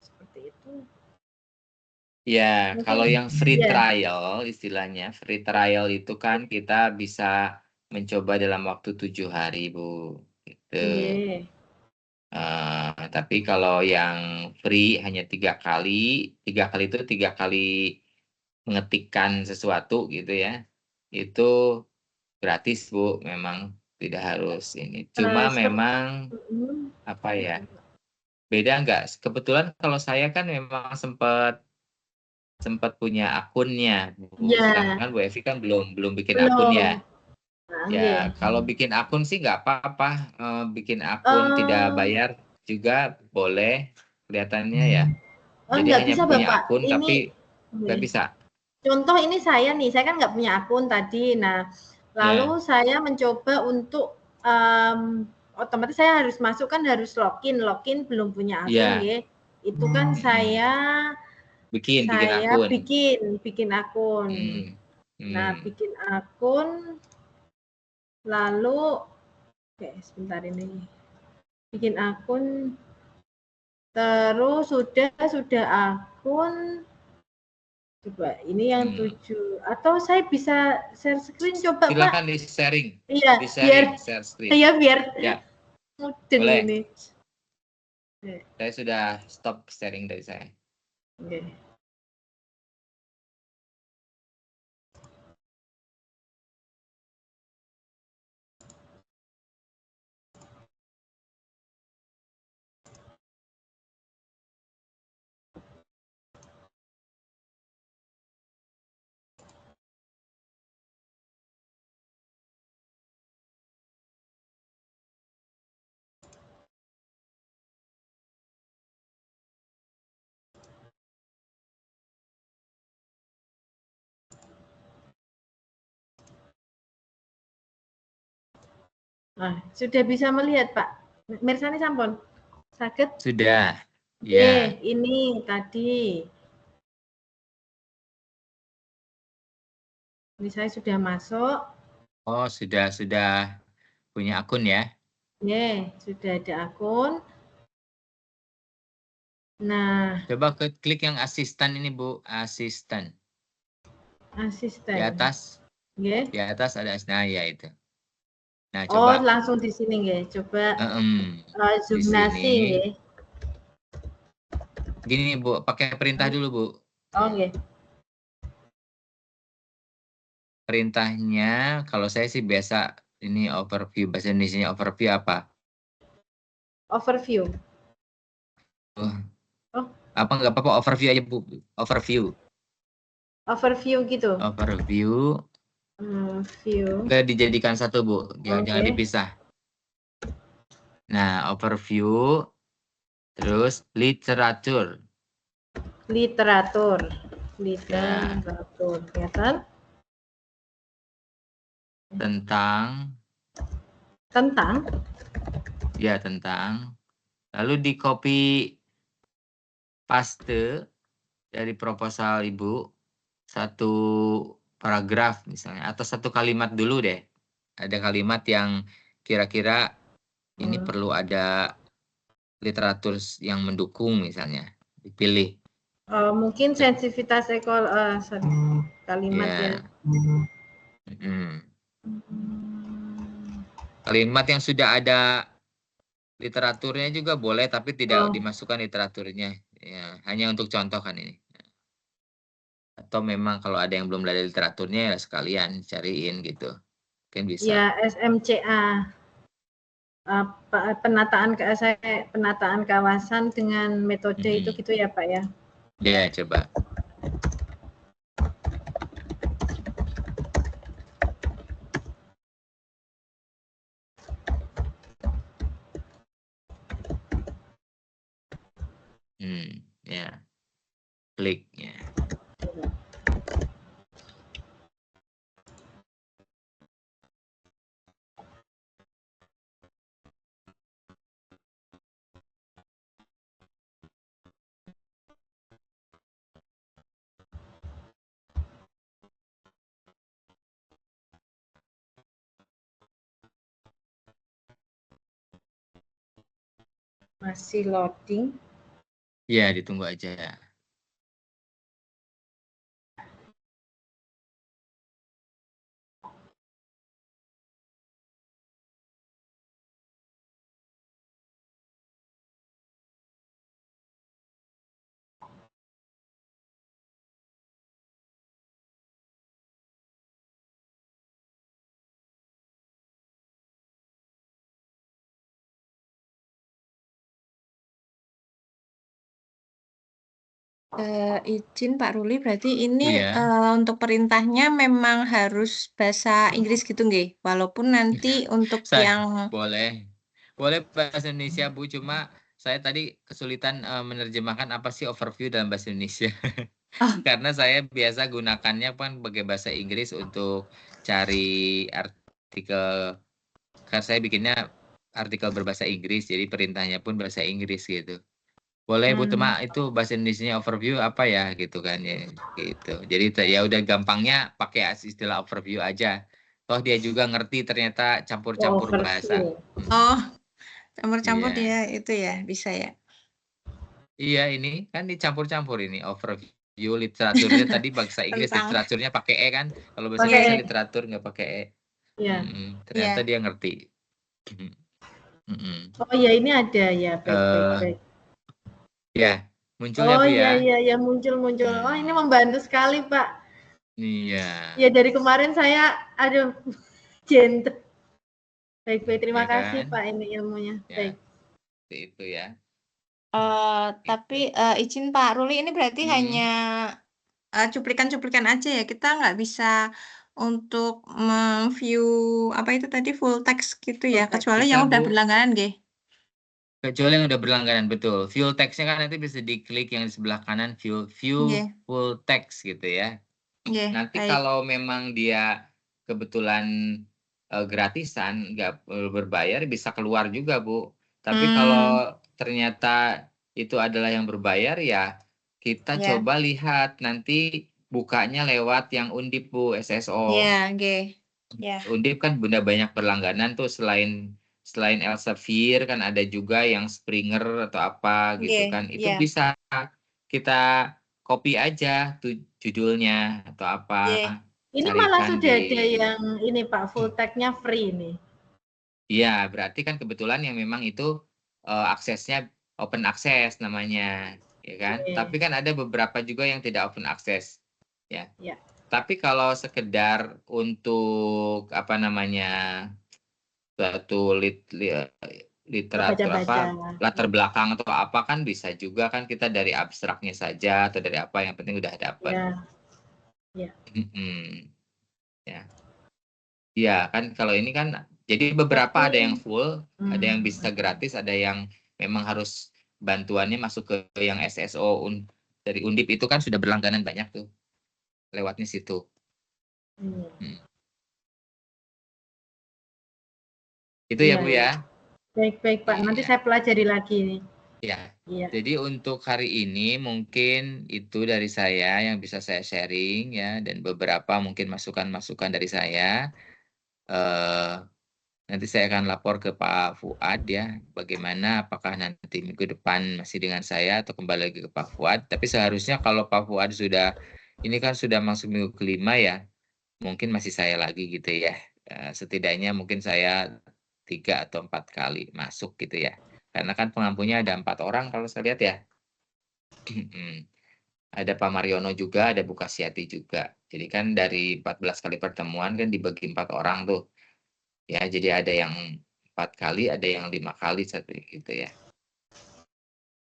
seperti itu. Ya, kalau Mungkin yang free ya. trial istilahnya, free trial itu kan kita bisa mencoba dalam waktu 7 hari, Bu. Gitu. Iya. Tapi kalau yang free hanya 3 kali, 3 kali itu 3 kali mengetikkan sesuatu gitu ya. Itu gratis, Bu, memang tidak harus ini. Cuma memang apa ya? Beda enggak? Kebetulan kalau saya kan memang sempat punya akunnya, Bu. Iya, Sedangkan Bu Evi kan belum bikin akun belum. ya. Nah, nggih. Ya, kalau bikin akun sih nggak apa-apa. Bikin akun tidak Eh, bayar juga boleh kelihatannya ya. Jadi nggak hanya bisa punya Bapak. akun Ini tapi nggak bisa. contoh ini saya nih, saya kan nggak punya akun tadi. Nah, Ya, lalu saya mencoba untuk otomatis saya harus masuk kan harus login belum punya akun ya. ya. Itu kan saya Bikin saya akun. bikin akun. Hmm. Nah, Hmm. bikin akun lalu oke, sebentar ini. Bikin akun terus sudah akun. Coba ini yang 7 atau saya bisa share screen coba, Pak? Silakan di-sharing. Iya, Di-sharing, share screen. biar Ya, mudeng boleh. ini. Saya sudah stop sharing dari saya. Oke. Nah, sudah bisa melihat, Pak. Mirsani sampun. Saged? Sudah. Oke, Ya. ini tadi. Ini saya sudah masuk. Oh, sudah punya akun ya. Oke, sudah ada akun. Nah, Coba klik yang asisten ini, Bu. Asisten. Di asisten. atas. Oke. Di atas ada nah ya itu. Nah, Oh, coba langsung di sini nggih. Coba di zoom sini. nasi nggih. Gini Bu, pakai perintah dulu Bu. Oh nggih. Perintahnya kalau saya sih biasa ini overview, bahasa Indonesianya overview apa? Overview. Oh, Oh, apa nggak apa-apa overview aja Bu. Overview. overview gitu. Overview. View. Nggak dijadikan satu Bu, jangan Oke. dipisah. Nah, overview, terus literatur. Literatur. Ya, Literatur. Ya kan? tentang, Tentang. ya tentang. Lalu di copy paste dari proposal Ibu satu paragraf misalnya atau satu kalimat dulu deh. Ada kalimat yang kira-kira ini perlu ada literatur yang mendukung misalnya. Dipilih. Mungkin sensitivitas sorry, kalimat ya. Ya. Kalimat yang sudah ada literaturnya juga boleh, tapi tidak dimasukkan literaturnya. Ya, hanya untuk contoh kan ini. Atau memang kalau ada yang belum ada literaturnya ya sekalian cariin gitu. Mungkin bisa. Ya, SMCA. Penataan kawasan dengan metode itu gitu ya Pak ya. Ya, coba. Ya. Klik ya. Masih loading. Ya, ditunggu aja. Izin Pak Ruli, berarti ini Iya. untuk perintahnya memang harus bahasa Inggris gitu nggih? Walaupun nanti untuk yang boleh bahasa Indonesia Bu, cuma saya tadi kesulitan menerjemahkan apa sih overview dalam bahasa Indonesia. Karena saya biasa gunakannya kan pakai bahasa Inggris untuk cari artikel. Karena saya bikinnya artikel berbahasa Inggris, jadi perintahnya pun bahasa Inggris gitu. Boleh Bu, cuma itu bahasa Indonesianya overview apa ya gitu kan ya gitu. Jadi ya udah gampangnya pakai istilah overview aja. Toh dia juga ngerti ternyata campur-campur bahasa. oh, campur-campur Iya. dia itu ya, bisa ya? Iya, ini kan dicampur-campur ini overview literaturnya tadi bahasa Inggris, Tentang literaturnya pakai E kan. Kalau bahasa Pakai Indonesia E. literatur nggak pakai E. Ya. Ternyata Iya. dia ngerti. Oh ya, ini ada ya. Baik. Ya, muncul ya Oh Bu ya. iya muncul. Oh, ini membantu sekali Pak. Iya. Ya dari kemarin saya aduh jent. Baik, terima Ya kasih kan? Pak ini ilmunya. Ya, Baik. seperti itu ya. Tapi izin Pak Ruli, ini berarti hanya cuplikan-cuplikan aja ya? Kita nggak bisa untuk view apa itu tadi, full text gitu ya? Full text. Kecuali Bisa yang udah Bu. berlangganan nggih? Kecuali yang udah berlangganan, betul. View text-nya kan nanti bisa diklik yang di sebelah kanan, view Nggih. full text gitu ya. Nggih, Nanti baik. kalau memang dia kebetulan gratisan, nggak berbayar, bisa keluar juga Bu. Tapi kalau ternyata itu adalah yang berbayar, ya kita Ya. coba lihat nanti bukanya lewat yang Undip Bu, SSO. Iya, nggih. Ya. Undip kan benda banyak berlangganan tuh, selain Elsevier kan ada juga yang Springer atau apa gitu Nggih, kan. Itu iya. bisa kita copy aja tuh judulnya atau apa. Nggih. Ini malah Carikan sudah ada yang ini Pak, full text-nya free nih. Iya, berarti kan kebetulan yang memang itu aksesnya open access namanya, ya kan? Oke. Tapi kan ada beberapa juga yang tidak open access, ya. Ya. Tapi kalau sekedar untuk apa namanya suatu literatur Baca-baca. latar belakang atau apa kan bisa juga kan kita dari abstraknya saja atau dari apa yang penting udah dapat. Ya. Ya. Iya kan kalau ini kan jadi beberapa ada yang full, ada yang bisa gratis, ada yang memang harus bantuannya masuk ke yang SSO dari Undip itu kan sudah berlangganan banyak tuh lewatnya situ. Itu ya Bu ya. Baik Pak, nanti saya pelajari lagi nih. Ya. Iya. Jadi untuk hari ini mungkin itu dari saya yang bisa saya sharing ya, dan beberapa mungkin masukan-masukan dari saya. Nanti saya akan lapor ke Pak Fuad ya, bagaimana apakah nanti minggu depan masih dengan saya atau kembali lagi ke Pak Fuad. Tapi seharusnya kalau Pak Fuad sudah, ini kan sudah masuk minggu kelima ya, mungkin masih saya lagi gitu ya. Setidaknya mungkin saya 3 atau 4 kali masuk gitu ya. Karena kan pengampunya ada 4 orang kalau saya lihat ya. Ada Pak Mariono juga, ada Bu Kasyati juga. Jadi kan dari 14 kali pertemuan kan dibagi 4 orang tuh. Ya, jadi ada yang 4 kali, ada yang 5 kali gitu ya.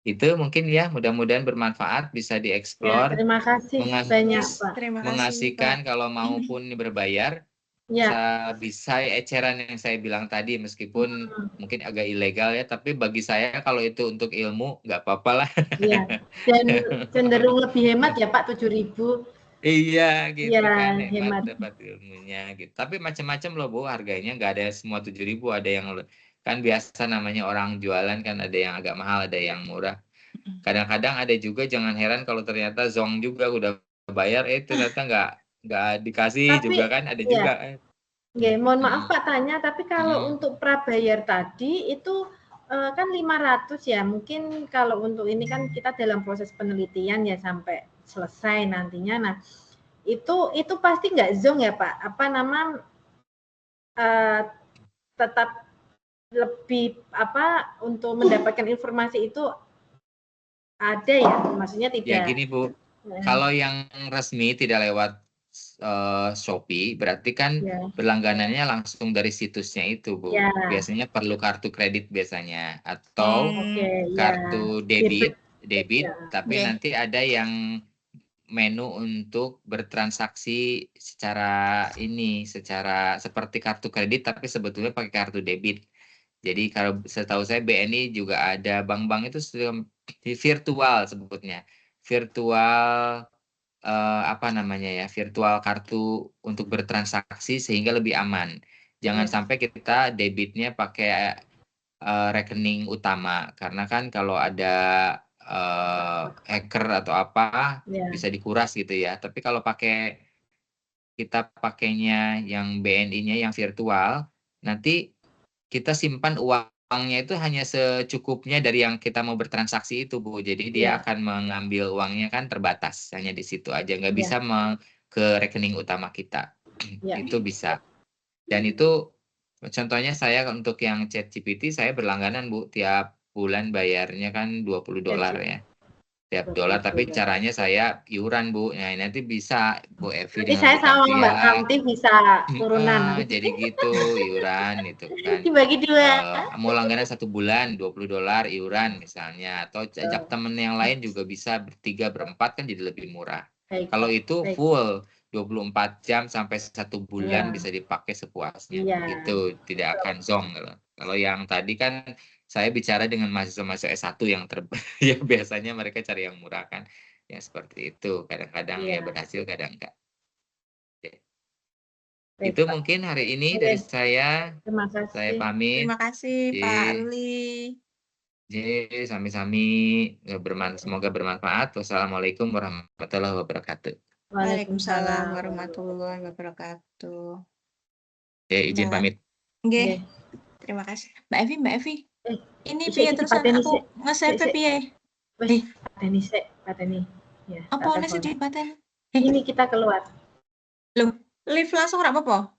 Itu mungkin ya, mudah-mudahan bermanfaat, bisa Ya, dieksplor. terima kasih banyak Pak. Terima kasih, Mengasihkan Pak. kalau maupun berbayar. Ya. Bisa eceran yang saya bilang tadi, meskipun mungkin agak ilegal ya, tapi bagi saya kalau itu untuk ilmu nggak apa-apa lah. Iya. Dan cenderung lebih hemat ya Pak, 7.000. Iya gitu Ya, kan, hemat. dapat ilmunya gitu. Tapi macam-macam loh Bu, harganya nggak ada semua 7.000, ada yang kan biasa namanya orang jualan kan ada yang agak mahal, ada yang murah. Kadang-kadang ada juga, jangan heran kalau ternyata zong juga udah bayar, ternyata nggak dikasih Tapi, juga kan, ada ya. juga. Mohon maaf Pak tanya, tapi kalau untuk prabayar tadi itu kan 500 ya, mungkin kalau untuk ini kan kita dalam proses penelitian ya sampai selesai nantinya. Nah, itu pasti nggak zong ya Pak? Apa nama tetap lebih apa untuk mendapatkan informasi itu ada ya? Maksudnya tidak. Ya gini Bu, kalau yang resmi tidak lewat Shopee, berarti kan berlangganannya langsung dari situsnya itu Bu. Ya. Biasanya perlu kartu kredit biasanya atau kartu debit, tapi nanti ada yang menu untuk bertransaksi secara seperti kartu kredit tapi sebetulnya pakai kartu debit. Jadi kalau setahu saya BNI juga ada, bank-bank itu virtual sebutnya. Virtual apa namanya ya, virtual kartu untuk bertransaksi sehingga lebih aman. Jangan sampai kita debitnya pakai rekening utama, karena kan kalau ada hacker atau apa bisa dikuras gitu ya. Tapi kalau kita pakainya yang BNI-nya yang virtual, nanti kita simpan uangnya itu hanya secukupnya dari yang kita mau bertransaksi itu Bu. Jadi dia akan mengambil uangnya kan terbatas, hanya di situ aja, nggak bisa ke rekening utama kita. Itu bisa. Dan itu contohnya saya untuk yang ChatGPT saya berlangganan Bu, tiap bulan bayarnya kan $20 ya. Tiap dolar, tapi caranya saya iuran Bu. Nah, nanti bisa Bu Evi Nanti dengan saya Bu sama Kamtia. Mbak Kamti bisa turunan. Jadi gitu iuran itu kan. Dibagi 2. Mau langganan 1 bulan $20 iuran misalnya, atau ajak temen yang lain juga bisa, bertiga berempat kan jadi lebih murah. Kalau itu full 24 jam sampai 1 bulan bisa dipakai sepuasnya. Gitu, tidak akan zong. Kalau yang tadi kan saya bicara dengan mahasiswa-mahasiswa S1 yang ya biasanya mereka cari yang murah kan. Ya seperti itu. Kadang-kadang ya berhasil, kadang enggak. Itu mungkin hari ini dari saya. Terima kasih. Saya pamit. Terima kasih Pak Ruli. Sami-sami, semoga bermanfaat. Wassalamualaikum warahmatullahi wabarakatuh. Waalaikumsalam warahmatullahi wabarakatuh. Izin pamit. Nggih. Terima kasih. Mbak Evi. Ini piye terusan aku nge-save piye? Pateni. Ya. Apa ana sing dipateni? Ini kita keluar. Loh, live langsung ora apa-apa?